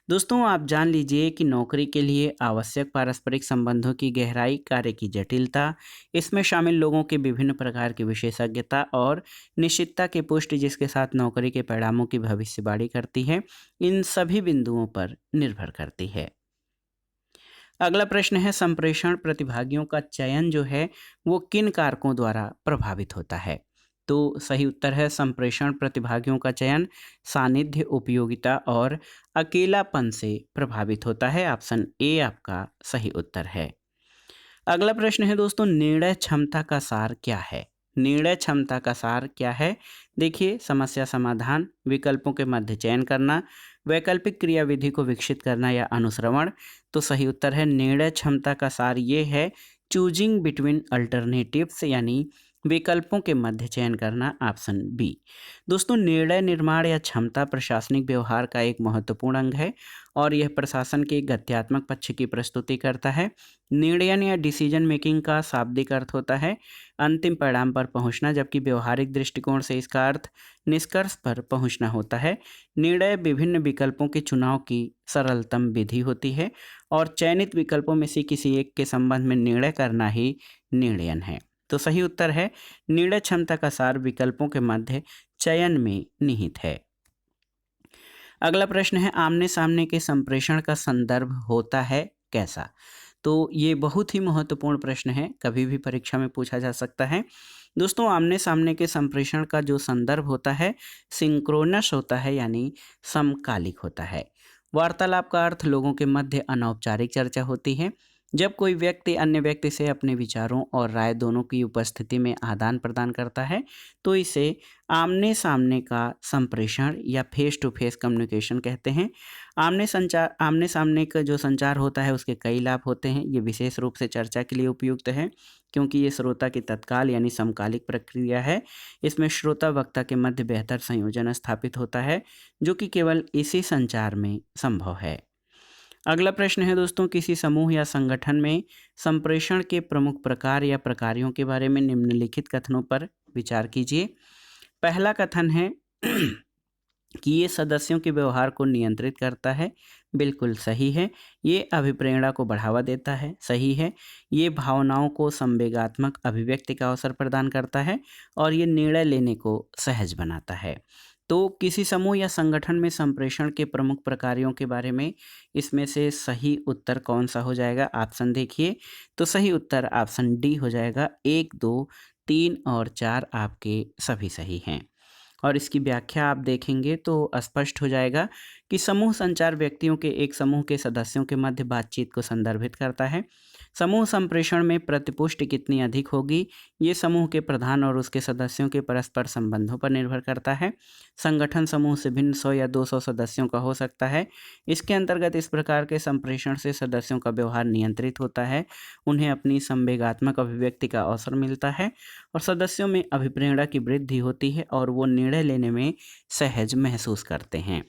दोस्तों आप जान लीजिए कि नौकरी के लिए आवश्यक पारस्परिक संबंधों की गहराई, कार्य की जटिलता, इसमें शामिल लोगों के विभिन्न प्रकार की विशेषज्ञता और निश्चितता की पुष्टि जिसके साथ नौकरी के परिणामों की भविष्यवाणी करती है, इन सभी बिंदुओं पर निर्भर करती है। अगला प्रश्न है संप्रेषण प्रतिभागियों का चयन जो है वो किन कारकों द्वारा प्रभावित होता है? तो सही उत्तर है संप्रेषण प्रतिभागियों का चयन सानिध्य, उपयोगिता और अकेलापन से प्रभावित होता है। ऑप्शन ए आपका सही उत्तर है। अगला प्रश्न है दोस्तों, निर्णय क्षमता का सार क्या है? निर्णय क्षमता का सार क्या है? देखिए समस्या समाधान, विकल्पों के मध्य चयन करना, वैकल्पिक क्रियाविधि को विकसित करना या अनुश्रवण। तो सही उत्तर है निर्णय क्षमता का सार ये है चूजिंग बिटवीन अल्टरनेटिव्स, यानी विकल्पों के मध्य चयन करना, ऑप्शन बी। दोस्तों, निर्णय निर्माण या क्षमता प्रशासनिक व्यवहार का एक महत्वपूर्ण अंग है और यह प्रशासन के गत्यात्मक पक्ष की प्रस्तुति करता है। निर्णय या डिसीजन मेकिंग का शाब्दिक अर्थ होता है अंतिम परिणाम पर पहुंचना, जबकि व्यवहारिक दृष्टिकोण से इसका अर्थ निष्कर्ष पर पहुंचना होता है। निर्णय विभिन्न विकल्पों के चुनाव की सरलतम विधि होती है और चयनित विकल्पों में से किसी एक के संबंध में निर्णय करना ही निर्णयन है। तो सही उत्तर है निर्णय क्षमता का सार विकल्पों के मध्य चयन में निहित है। अगला प्रश्न है, आमने सामने के संप्रेषण का संदर्भ होता है कैसा? तो ये बहुत ही महत्वपूर्ण प्रश्न है, कभी भी परीक्षा में पूछा जा सकता है। दोस्तों, आमने सामने के संप्रेषण का जो संदर्भ होता है सिंक्रोनस होता है, यानी समकालिक होता है। वार्तालाप का अर्थ लोगों के मध्य अनौपचारिक चर्चा होती है। जब कोई व्यक्ति अन्य व्यक्ति से अपने विचारों और राय दोनों की उपस्थिति में आदान प्रदान करता है तो इसे आमने सामने का संप्रेषण या फेस टू फेस कम्युनिकेशन कहते हैं। आमने सामने का जो संचार होता है उसके कई लाभ होते हैं। ये विशेष रूप से चर्चा के लिए उपयुक्त है क्योंकि ये श्रोता की तत्काल यानी समकालिक प्रक्रिया है। इसमें श्रोता वक्ता के मध्य बेहतर संयोजन स्थापित होता है जो कि केवल इसी संचार में संभव है। अगला प्रश्न है दोस्तों, किसी समूह या संगठन में संप्रेषण के प्रमुख प्रकार या प्रकारों के बारे में निम्नलिखित कथनों पर विचार कीजिए। पहला कथन है कि ये सदस्यों के व्यवहार को नियंत्रित करता है। बिल्कुल सही है। ये अभिप्रेरणा को बढ़ावा देता है। सही है। ये भावनाओं को संवेगात्मक अभिव्यक्ति का अवसर प्रदान करता है और ये निर्णय लेने को सहज बनाता है। तो किसी समूह या संगठन में संप्रेषण के प्रमुख प्रकारों के बारे में इसमें से सही उत्तर कौन सा हो जाएगा? ऑप्शन देखिए। तो सही उत्तर ऑप्शन डी हो जाएगा। 1, 2, 3 और 4 आपके सभी सही हैं। और इसकी व्याख्या आप देखेंगे तो स्पष्ट हो जाएगा कि समूह संचार व्यक्तियों के एक समूह के सदस्यों के मध्य बातचीत को संदर्भित करता है। समूह संप्रेषण में प्रतिपुष्टि कितनी अधिक होगी ये समूह के प्रधान और उसके सदस्यों के परस्पर संबंधों पर निर्भर करता है। संगठन समूह से भिन्न 100 या 200 सदस्यों का हो सकता है। इसके अंतर्गत इस प्रकार के संप्रेषण से सदस्यों का व्यवहार नियंत्रित होता है, उन्हें अपनी संवेगात्मक अभिव्यक्ति का अवसर मिलता है और सदस्यों में अभिप्रेरणा की वृद्धि होती है और वो निर्णय लेने में सहज महसूस करते हैं।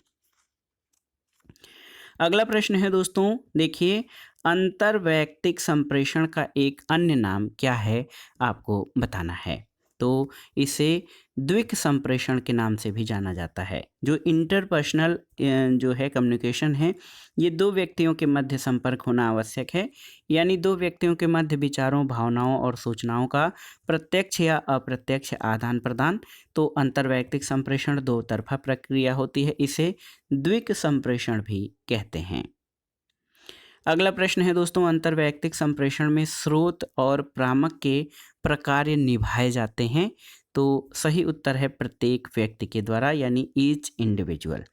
अगला प्रश्न है दोस्तों, देखिए अंतर्वैयक्तिक संप्रेषण का एक अन्य नाम क्या है आपको बताना है। तो इसे द्विक संप्रेषण के नाम से भी जाना जाता है। जो इंटरपर्सनल जो है कम्युनिकेशन है ये दो व्यक्तियों के मध्य संपर्क होना आवश्यक है, यानी दो व्यक्तियों के मध्य विचारों, भावनाओं और सूचनाओं का प्रत्यक्ष या अप्रत्यक्ष आदान प्रदान। तो अंतर्वैयक्तिक संप्रेषण दो तरफा प्रक्रिया होती है, इसे द्विक संप्रेषण भी कहते हैं। अगला प्रश्न है दोस्तों, अंतर्वैयक्तिक संप्रेषण में स्रोत और प्रापक के प्रकार निभाए जाते हैं। तो सही उत्तर है प्रत्येक व्यक्ति के द्वारा, यानी ईच इंडिविजुअल।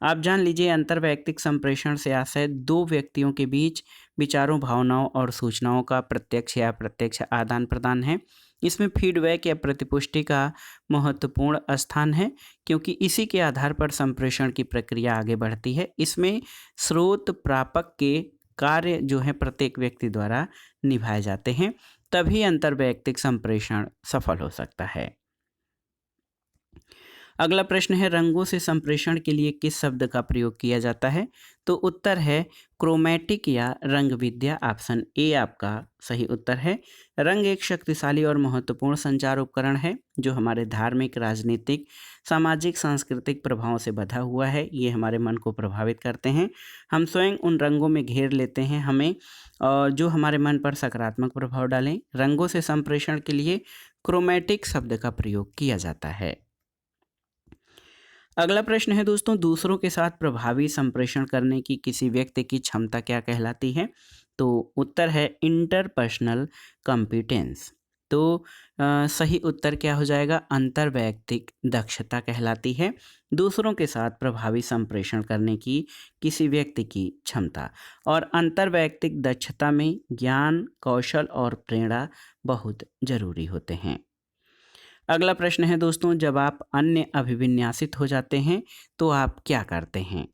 आप जान लीजिए अंतर्वैयक्तिक संप्रेषण से आशय दो व्यक्तियों के बीच विचारों, भावनाओं और सूचनाओं का प्रत्यक्ष या अप्रत्यक्ष आदान प्रदान है। इसमें फीडबैक या प्रतिपुष्टि का महत्वपूर्ण स्थान है क्योंकि इसी के आधार पर संप्रेषण की प्रक्रिया आगे बढ़ती है। इसमें स्रोत प्रापक के कार्य जो है प्रत्येक व्यक्ति द्वारा निभाए जाते हैं, तभी अंतर्वैयक्तिक संप्रेषण सफल हो सकता है। अगला प्रश्न है, रंगों से संप्रेषण के लिए किस शब्द का प्रयोग किया जाता है? तो उत्तर है क्रोमैटिक या रंग विद्या। ऑप्शन ए आपका सही उत्तर है। रंग एक शक्तिशाली और महत्वपूर्ण संचार उपकरण है जो हमारे धार्मिक, राजनीतिक, सामाजिक, सांस्कृतिक प्रभावों से बधा हुआ है। ये हमारे मन को प्रभावित करते हैं। हम स्वयं उन रंगों में घेर लेते हैं हमें जो हमारे मन पर सकारात्मक प्रभाव डालें। रंगों से संप्रेषण के लिए क्रोमैटिक शब्द का प्रयोग किया जाता है। अगला प्रश्न है दोस्तों, दूसरों के साथ प्रभावी संप्रेषण करने की किसी व्यक्ति की क्षमता क्या कहलाती है? तो उत्तर है इंटरपर्सनल कॉम्पिटेंस। तो सही उत्तर क्या हो जाएगा? अंतर्वैयक्तिक दक्षता कहलाती है दूसरों के साथ प्रभावी संप्रेषण करने की किसी व्यक्ति की क्षमता। और अंतर्वैयक्तिक दक्षता में ज्ञान, कौशल और प्रेरणा बहुत जरूरी होते हैं। अगला प्रश्न है दोस्तों, जब आप अन्य अभिविन्यासित हो जाते हैं तो आप क्या करते हैं?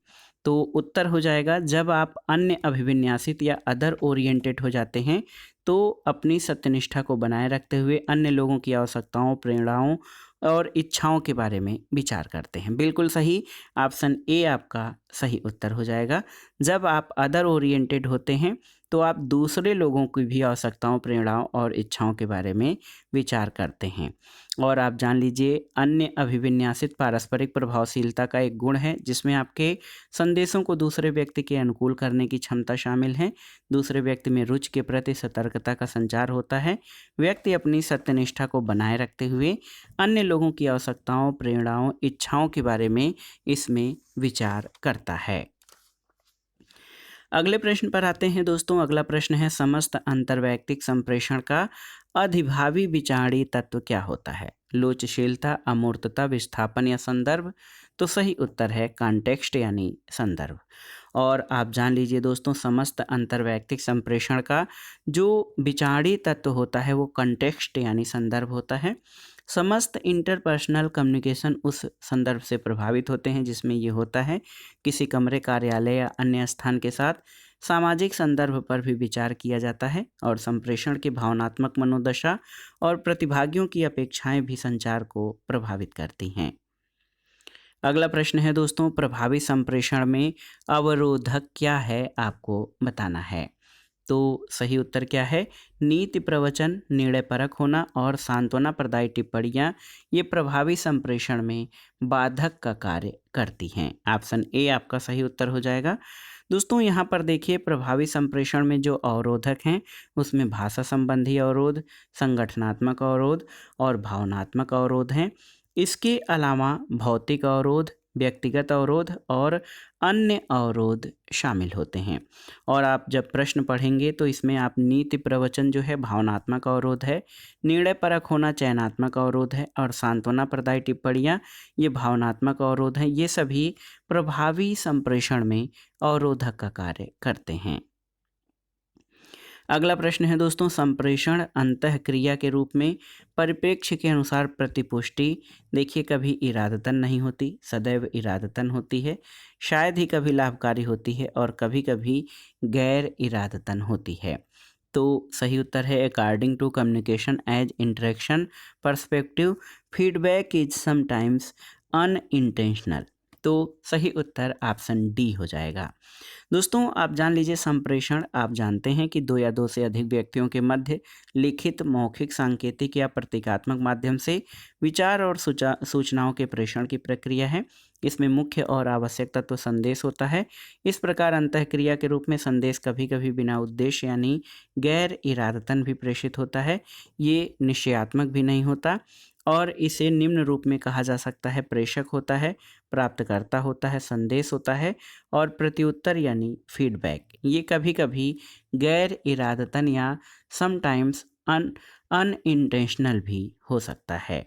तो उत्तर हो जाएगा जब आप अन्य अभिविन्यासित या अदर ओरिएंटेड हो जाते हैं तो अपनी सत्यनिष्ठा को बनाए रखते हुए अन्य लोगों की आवश्यकताओं, प्रेरणाओं और इच्छाओं के बारे में विचार करते हैं। बिल्कुल सही, ऑप्शन ए आपका सही उत्तर हो जाएगा। जब आप अदर ओरिएंटेड होते हैं तो आप दूसरे लोगों की भी आवश्यकताओं, प्रेरणाओं और इच्छाओं के बारे में विचार करते हैं। और आप जान लीजिए, अन्य अभिविन्यासित पारस्परिक प्रभावशीलता का एक गुण है जिसमें आपके संदेशों को दूसरे व्यक्ति के अनुकूल करने की क्षमता शामिल है। दूसरे व्यक्ति में रुचि के प्रति सतर्कता का संचार होता है। व्यक्ति अपनी सत्यनिष्ठा को बनाए रखते हुए अन्य लोगों की आवश्यकताओं, प्रेरणाओं, इच्छाओं के बारे में इसमें विचार करता है। अगले प्रश्न पर आते हैं दोस्तों। अगला प्रश्न है, समस्त अंतर्वैयक्तिक संप्रेषण का अधिभावी विचारी तत्व क्या होता है? लोचशीलता, अमूर्तता, विस्थापन या संदर्भ? तो सही उत्तर है कॉन्टेक्स्ट यानी संदर्भ। और आप जान लीजिए दोस्तों, समस्त अंतर्वैयक्तिक संप्रेषण का जो विचारी तत्व होता है वो कॉन्टेक्स्ट यानी संदर्भ होता है। समस्त इंटरपर्सनल कम्युनिकेशन उस संदर्भ से प्रभावित होते हैं जिसमें ये होता है। किसी कमरे, कार्यालय या अन्य स्थान के साथ सामाजिक संदर्भ पर भी विचार किया जाता है। और संप्रेषण की भावनात्मक मनोदशा और प्रतिभागियों की अपेक्षाएं भी संचार को प्रभावित करती हैं। अगला प्रश्न है दोस्तों, प्रभावी संप्रेषण में अवरोधक क्या है आपको बताना है। तो सही उत्तर क्या है? नीति प्रवचन, निर्णयपरक होना और सांत्वना प्रदायी टिप्पणियाँ ये प्रभावी संप्रेषण में बाधक का कार्य करती हैं। ऑप्शन ए आपका सही उत्तर हो जाएगा। दोस्तों यहाँ पर देखिए, प्रभावी संप्रेषण में जो अवरोधक हैं उसमें भाषा संबंधी अवरोध, संगठनात्मक अवरोध और भावनात्मक अवरोध हैं। इसके अलावा भौतिक अवरोध, व्यक्तिगत अवरोध और अन्य अवरोध शामिल होते हैं। और आप जब प्रश्न पढ़ेंगे तो इसमें आप नीति प्रवचन जो है भावनात्मक अवरोध है, निर्णय परक होना चयनात्मक अवरोध है और सांत्वना प्रदायी टिप्पणियाँ ये भावनात्मक अवरोध हैं। ये सभी प्रभावी संप्रेषण में अवरोधक का कार्य करते हैं। अगला प्रश्न है दोस्तों, संप्रेषण अंतःक्रिया के रूप में परिप्रेक्ष्य के अनुसार प्रतिपुष्टि देखिए कभी इरादतन नहीं होती, सदैव इरादतन होती है, शायद ही कभी लाभकारी होती है और कभी कभी गैर इरादतन होती है। तो सही उत्तर है according to communication as interaction perspective feedback is sometimes unintentional. तो सही उत्तर ऑप्शन डी हो जाएगा। दोस्तों आप जान लीजिए, संप्रेषण आप जानते हैं कि दो या दो से अधिक व्यक्तियों के मध्य लिखित, मौखिक, सांकेतिक या प्रतीकात्मक माध्यम से विचार और सूचनाओं के प्रेषण की प्रक्रिया है। इसमें मुख्य और आवश्यक तत्व संदेश होता है। इस प्रकार अंतःक्रिया के रूप में संदेश कभी कभी बिना उद्देश्य यानी गैर इरादतन भी प्रेषित होता है। ये निश्चयात्मक भी नहीं होता और इसे निम्न रूप में कहा जा सकता है, प्रेषक होता है, प्राप्तकर्ता होता है, संदेश होता है और प्रत्युत्तर यानी फीडबैक। ये कभी कभी गैर इरादतन या समटाइम्स अनइंटेंशनल भी हो सकता है।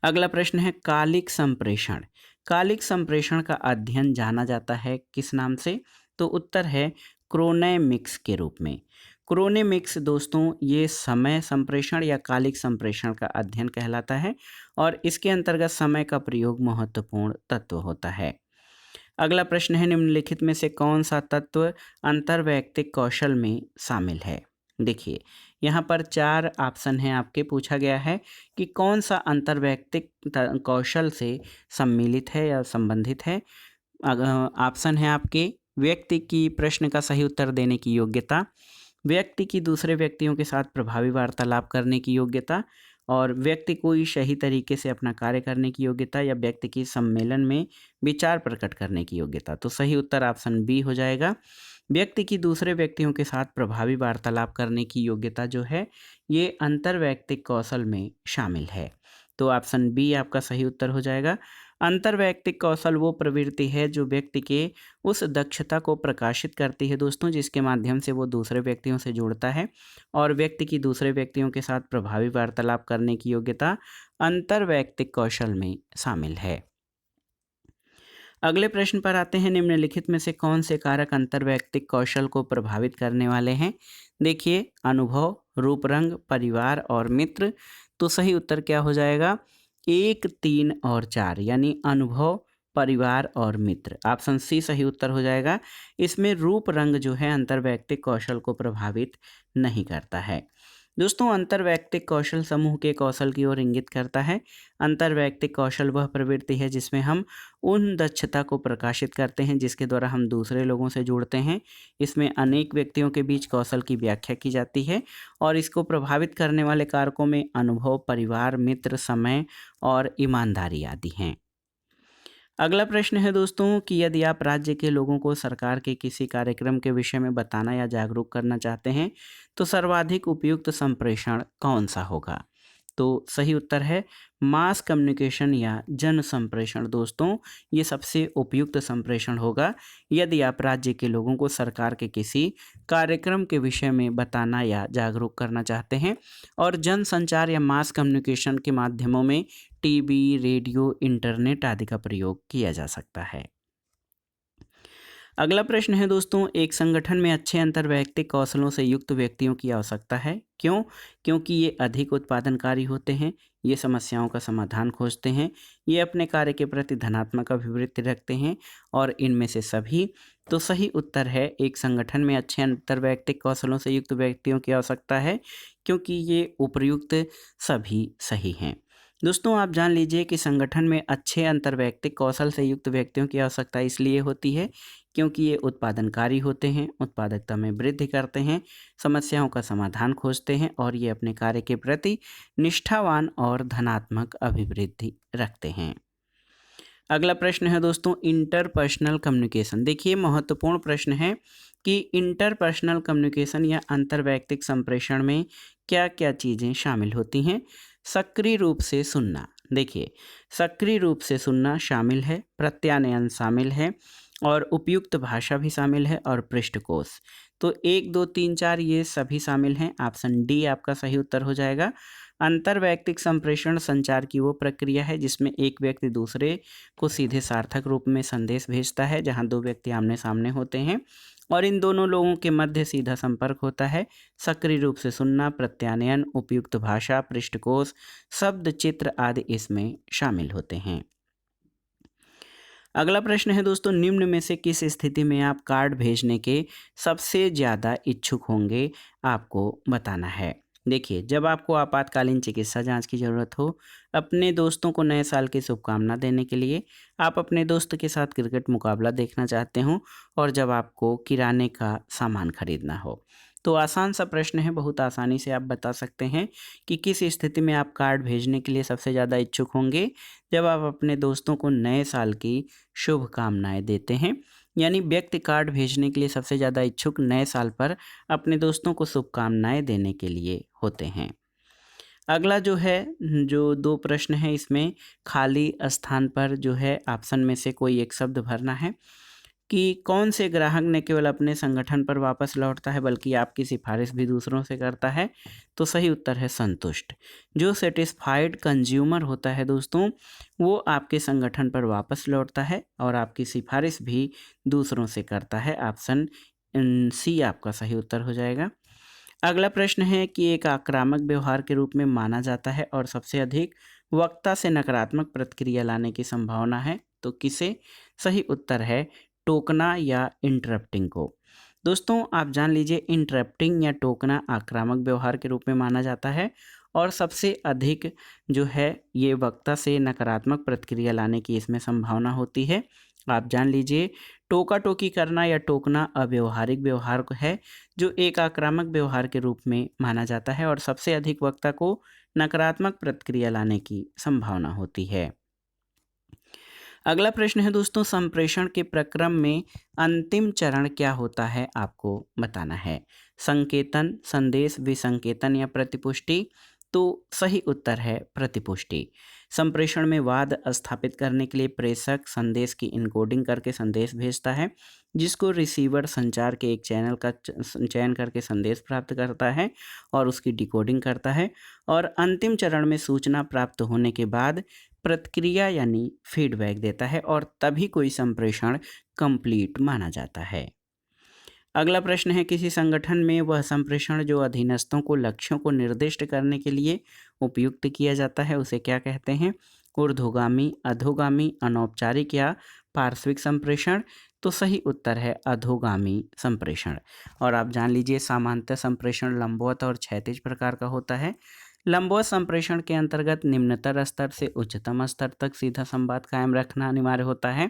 अगला प्रश्न है, कालिक संप्रेषण। कालिक संप्रेषण का अध्ययन जाना जाता है किस नाम से? तो उत्तर है क्रोनेमिक्स के रूप में। क्रोनेमिक्स दोस्तों ये समय संप्रेषण या कालिक संप्रेषण का अध्ययन कहलाता है और इसके अंतर्गत समय का प्रयोग महत्वपूर्ण तत्व होता है। अगला प्रश्न है, निम्नलिखित में से कौन सा तत्व अंतर्वैयक्तिक कौशल में शामिल है? देखिए यहाँ पर 4 ऑप्शन हैं आपके, पूछा गया है कि कौन सा अंतर्वैयक्तिक कौशल से सम्मिलित है या संबंधित है। ऑप्शन है आपके, व्यक्ति की प्रश्न का सही उत्तर देने की योग्यता, व्यक्ति की दूसरे व्यक्तियों के साथ प्रभावी वार्तालाप करने की योग्यता और व्यक्ति को सही तरीके से अपना कार्य करने की योग्यता या व्यक्ति की सम्मेलन में विचार प्रकट करने की योग्यता। तो सही उत्तर ऑप्शन बी हो जाएगा। व्यक्ति की दूसरे व्यक्तियों के साथ प्रभावी वार्तालाप करने की योग्यता जो है ये अंतर्वैयक्तिक कौशल में शामिल है। तो ऑप्शन बी आपका सही उत्तर हो जाएगा। अंतर्वैयक्तिक कौशल वो प्रवृत्ति है जो व्यक्ति के उस दक्षता को प्रकाशित करती है दोस्तों जिसके माध्यम से वो दूसरे व्यक्तियों से जुड़ता है और व्यक्ति की दूसरे व्यक्तियों के साथ प्रभावी वार्तालाप करने की योग्यता अंतर्वैयक्तिक कौशल में शामिल है। अगले प्रश्न पर आते हैं, निम्नलिखित में से कौन से कारक अंतर्वैयक्तिक कौशल को प्रभावित करने वाले हैं? देखिए अनुभव, रूप रंग, परिवार और मित्र। तो सही उत्तर क्या हो जाएगा? 1, 3 और 4 यानी अनुभव, परिवार और मित्र। ऑप्शन सी सही उत्तर हो जाएगा। इसमें रूप रंग जो है अंतर्वैयक्तिक कौशल को प्रभावित नहीं करता है। दोस्तों, अंतर्वैयक्तिक कौशल समूह के कौशल की ओर इंगित करता है। अंतर्वैयक्तिक कौशल वह प्रवृत्ति है जिसमें हम उन दक्षता को प्रकाशित करते हैं जिसके द्वारा हम दूसरे लोगों से जुड़ते हैं। इसमें अनेक व्यक्तियों के बीच कौशल की व्याख्या की जाती है और इसको प्रभावित करने वाले कारकों में अनुभव, परिवार, मित्र, समय और ईमानदारी आदि हैं। अगला प्रश्न है दोस्तों कि यदि आप राज्य के लोगों को सरकार के किसी कार्यक्रम के विषय में बताना या जागरूक करना चाहते हैं तो सर्वाधिक उपयुक्त संप्रेषण कौन सा होगा? तो सही उत्तर है मास कम्युनिकेशन या जन संप्रेषण। दोस्तों, ये सबसे उपयुक्त संप्रेषण होगा यदि आप राज्य के लोगों को सरकार के किसी कार्यक्रम के विषय में बताना या जागरूक करना चाहते हैं और जन संचार या मास कम्युनिकेशन के माध्यमों में टीवी, रेडियो, इंटरनेट आदि का प्रयोग किया जा सकता है। अगला प्रश्न है दोस्तों, एक संगठन में अच्छे अंतर्वैयक्तिक कौशलों से युक्त व्यक्तियों की आवश्यकता है। क्यों? क्योंकि ये अधिक उत्पादनकारी होते हैं, ये समस्याओं का समाधान खोजते हैं, ये अपने कार्य के प्रति धनात्मक अभिवृत्ति रखते हैं और इनमें से सभी। तो सही उत्तर है एक संगठन में अच्छे अंतर्वैयक्तिक कौशलों से युक्त व्यक्तियों की आवश्यकता है, क्योंकि ये उपर्युक्त सभी सही हैं। दोस्तों, आप जान लीजिए कि संगठन में अच्छे अंतर्वैयक्तिक कौशल से युक्त व्यक्तियों की आवश्यकता इसलिए होती है क्योंकि ये उत्पादनकारी होते हैं, उत्पादकता में वृद्धि करते हैं, समस्याओं का समाधान खोजते हैं और ये अपने कार्य के प्रति निष्ठावान और धनात्मक अभिवृद्धि रखते हैं। अगला प्रश्न है दोस्तों, इंटरपर्सनल कम्युनिकेशन। देखिए, महत्वपूर्ण प्रश्न है कि इंटरपर्सनल कम्युनिकेशन या अंतर्वैयक्तिक संप्रेषण में क्या क्या चीज़ें शामिल होती हैं? सक्रिय रूप से सुनना। देखिए, सक्रिय रूप से सुनना शामिल है, प्रत्यानयन शामिल है और उपयुक्त भाषा भी शामिल है और पृष्ठकोश। तो 1, 2, 3, 4 ये सभी शामिल हैं। ऑप्शन डी आपका सही उत्तर हो जाएगा। अंतर्वैयक्तिक संप्रेषण संचार की वो प्रक्रिया है जिसमें एक व्यक्ति दूसरे को सीधे सार्थक रूप में संदेश भेजता है, जहां दो व्यक्ति आमने सामने होते हैं और इन दोनों लोगों के मध्य सीधा संपर्क होता है। सक्रिय रूप से सुनना, प्रत्यानयन, उपयुक्त भाषा, पृष्ठकोश, शब्द, चित्र आदि इसमें शामिल होते हैं। अगला प्रश्न है दोस्तों, निम्न में से किस स्थिति में आप कार्ड भेजने के सबसे ज़्यादा इच्छुक होंगे? आपको बताना है। देखिए, जब आपको आपातकालीन चिकित्सा जांच की ज़रूरत हो, अपने दोस्तों को नए साल की शुभकामना देने के लिए, आप अपने दोस्त के साथ क्रिकेट मुकाबला देखना चाहते हो और जब आपको किराने का सामान खरीदना हो। तो आसान सा प्रश्न है, बहुत आसानी से आप बता सकते हैं कि किस स्थिति में आप कार्ड भेजने के लिए सबसे ज़्यादा इच्छुक होंगे। जब आप अपने दोस्तों को नए साल की शुभकामनाएं देते हैं, यानी व्यक्ति कार्ड भेजने के लिए सबसे ज़्यादा इच्छुक नए साल पर अपने दोस्तों को शुभकामनाएं देने के लिए होते हैं। अगला जो है, जो 2 प्रश्न हैं इसमें खाली स्थान पर जो है ऑप्शन में से कोई एक शब्द भरना है कि कौन से ग्राहक ने केवल अपने संगठन पर वापस लौटता है बल्कि आपकी सिफारिश भी दूसरों से करता है? तो सही उत्तर है संतुष्ट। जो सेटिस्फाइड कंज्यूमर होता है दोस्तों, वो आपके संगठन पर वापस लौटता है और आपकी सिफारिश भी दूसरों से करता है। ऑप्शन सी आपका सही उत्तर हो जाएगा। अगला प्रश्न है कि एक आक्रामक व्यवहार के रूप में माना जाता है और सबसे अधिक वक्ता से नकारात्मक प्रतिक्रिया लाने की संभावना है, तो किसे? सही उत्तर है टोकना या इंटरप्टिंग को। दोस्तों, आप जान लीजिए, इंटरप्टिंग या टोकना आक्रामक व्यवहार के रूप में माना जाता है और सबसे अधिक जो है ये वक्ता से नकारात्मक प्रतिक्रिया लाने की इसमें संभावना होती है। आप जान लीजिए, टोका टोकी करना या टोकना अव्यवहारिक व्यवहार है जो एक आक्रामक व्यवहार के रूप में माना जाता है और सबसे अधिक वक्ता को नकारात्मक प्रतिक्रिया लाने की संभावना होती है। अगला प्रश्न है दोस्तों, संप्रेषण के प्रक्रम में अंतिम चरण क्या होता है? आपको बताना है। संकेतन, संदेश, विसंकेतन या प्रतिपुष्टि? तो सही उत्तर है प्रतिपुष्टि। संप्रेषण में वाद स्थापित करने के लिए प्रेषक संदेश की इनकोडिंग करके संदेश भेजता है, जिसको रिसीवर संचार के एक चैनल का चयन करके संदेश प्राप्त करता है और उसकी डिकोडिंग करता है और अंतिम चरण में सूचना प्राप्त होने के बाद प्रतिक्रिया यानी फीडबैक देता है और तभी कोई संप्रेषण कंप्लीट माना जाता है। अगला प्रश्न है, किसी संगठन में वह संप्रेषण जो अधीनस्थों को लक्ष्यों को निर्दिष्ट करने के लिए उपयुक्त किया जाता है उसे क्या कहते हैं? ऊर्ध्वगामी, अधोगामी, अनौपचारिक या पार्श्विक संप्रेषण? तो सही उत्तर है अधोगामी संप्रेषण। और आप जान लीजिए समांतर संप्रेषण लंबवत और क्षैतिज प्रकार का होता है। लंबवत संप्रेषण के अंतर्गत निम्नतर स्तर से उच्चतम स्तर तक सीधा संवाद कायम रखना अनिवार्य होता है।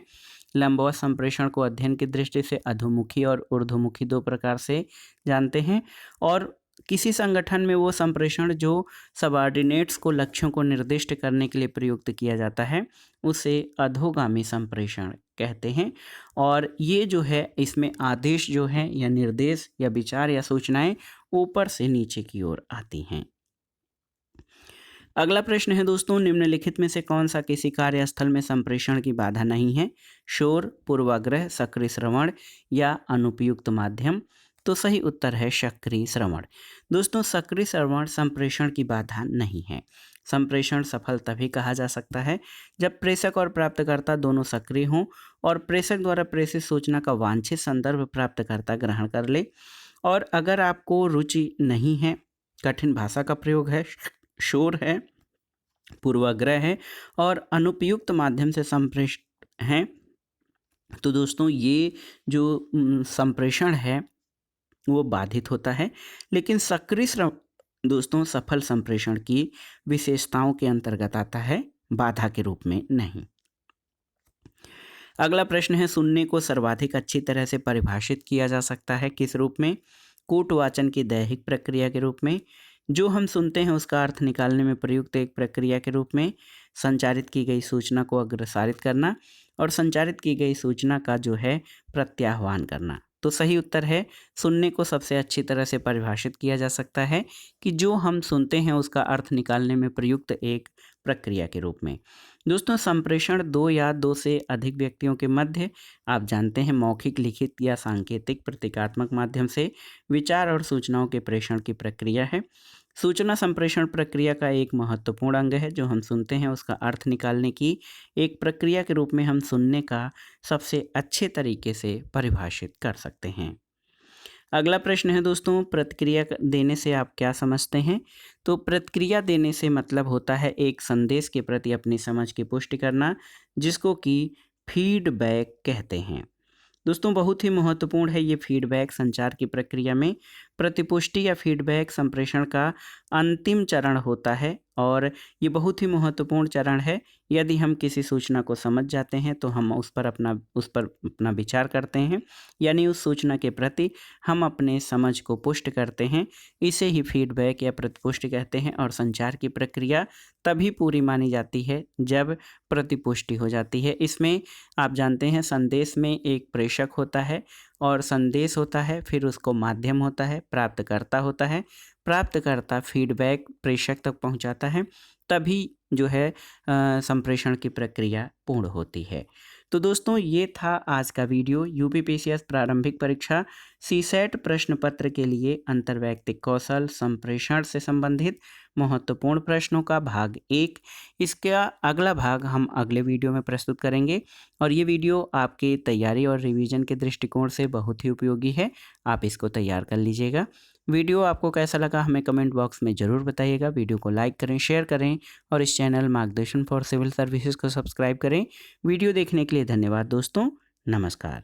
लंबवत संप्रेषण को अध्ययन की दृष्टि से अधोमुखी और ऊर्ध्वमुखी दो प्रकार से जानते हैं। और किसी संगठन में वो संप्रेषण जो सबऑर्डिनेट्स को लक्ष्यों को निर्दिष्ट करने के लिए प्रयुक्त किया जाता है उसे अधोगामी संप्रेषण कहते हैं। और ये जो है इसमें आदेश जो है या निर्देश या विचार या सूचनाएं ऊपर से नीचे की ओर आती हैं। अगला प्रश्न है दोस्तों, निम्नलिखित में से कौन सा किसी कार्यस्थल में संप्रेषण की बाधा नहीं है? शोर, पूर्वाग्रह, सक्रिय श्रवण या अनुपयुक्त माध्यम? तो सही उत्तर है सक्रिय श्रवण। दोस्तों सक्रिय श्रवण संप्रेषण की बाधा नहीं है। संप्रेषण सफल तभी कहा जा सकता है जब प्रेषक और प्राप्तकर्ता दोनों सक्रिय हों और प्रेषक द्वारा प्रेषित सूचना का वांछित संदर्भ प्राप्तकर्ता ग्रहण कर ले। और अगर आपको रुचि नहीं है, कठिन भाषा का प्रयोग है, शोर है, पूर्वाग्रह है और अनुपयुक्त माध्यम से संप्रेषण है, तो दोस्तों ये जो संप्रेषण है वो बाधित होता है। लेकिन सक्रिय श्रवण दोस्तों सफल संप्रेषण की विशेषताओं के अंतर्गत आता है, बाधा के रूप में नहीं। अगला प्रश्न है, सुनने को सर्वाधिक अच्छी तरह से परिभाषित किया जा सकता है किस रूप में? कूटवाचन की दैहिक प्रक्रिया के रूप में, जो हम सुनते हैं उसका अर्थ निकालने में प्रयुक्त एक प्रक्रिया के रूप में, संचारित की गई सूचना को अग्रसारित करना और संचारित की गई सूचना का जो है प्रत्याह्वान करना। तो सही उत्तर है सुनने को सबसे अच्छी तरह से परिभाषित किया जा सकता है कि जो हम सुनते हैं उसका अर्थ निकालने में प्रयुक्त एक प्रक्रिया के रूप में। दोस्तों संप्रेषण दो या दो से अधिक व्यक्तियों के मध्य आप जानते हैं मौखिक, लिखित या सांकेतिक प्रतीकात्मक माध्यम से विचार और सूचनाओं के प्रेषण की प्रक्रिया है। सूचना संप्रेषण प्रक्रिया का एक महत्वपूर्ण अंग है। जो हम सुनते हैं उसका अर्थ निकालने की एक प्रक्रिया के रूप में हम सुनने का सबसे अच्छे तरीके से परिभाषित कर सकते हैं। अगला प्रश्न है दोस्तों, प्रतिक्रिया देने से आप क्या समझते हैं? तो प्रतिक्रिया देने से मतलब होता है एक संदेश के प्रति अपनी समझ की पुष्टि करना, जिसको कि फीडबैक कहते हैं। दोस्तों बहुत ही महत्वपूर्ण है ये फीडबैक संचार की प्रक्रिया में। प्रतिपुष्टि या फीडबैक संप्रेषण का अंतिम चरण होता है और ये बहुत ही महत्वपूर्ण चरण है। यदि हम किसी सूचना को समझ जाते हैं तो हम उस पर अपना विचार करते हैं, यानी उस सूचना के प्रति हम अपने समझ को पुष्ट करते हैं। इसे ही फीडबैक या प्रतिपुष्टि कहते हैं। और संचार की प्रक्रिया तभी पूरी मानी जाती है जब प्रतिपुष्टि हो जाती है। इसमें आप जानते हैं संदेश में एक प्रेषक होता है और संदेश होता है, फिर उसको माध्यम होता है, प्राप्तकर्ता होता है, प्राप्तकर्ता फीडबैक प्रेषक तक पहुंचाता है, तभी जो है संप्रेषण की प्रक्रिया पूर्ण होती है। तो दोस्तों ये था आज का वीडियो यूपीपीसीएस प्रारंभिक परीक्षा सीसेट प्रश्न पत्र के लिए अंतर्वैयक्तिक कौशल संप्रेषण से संबंधित महत्वपूर्ण प्रश्नों का भाग 1। इसका अगला भाग हम अगले वीडियो में प्रस्तुत करेंगे और ये वीडियो आपके तैयारी और रिवीजन के दृष्टिकोण से बहुत ही उपयोगी है। आप इसको तैयार कर लीजिएगा। वीडियो आपको कैसा लगा हमें कमेंट बॉक्स में ज़रूर बताइएगा। वीडियो को लाइक करें, शेयर करें और इस चैनल मार्गदर्शन फॉर सिविल सर्विसेज को सब्सक्राइब करें। वीडियो देखने के लिए धन्यवाद दोस्तों। नमस्कार।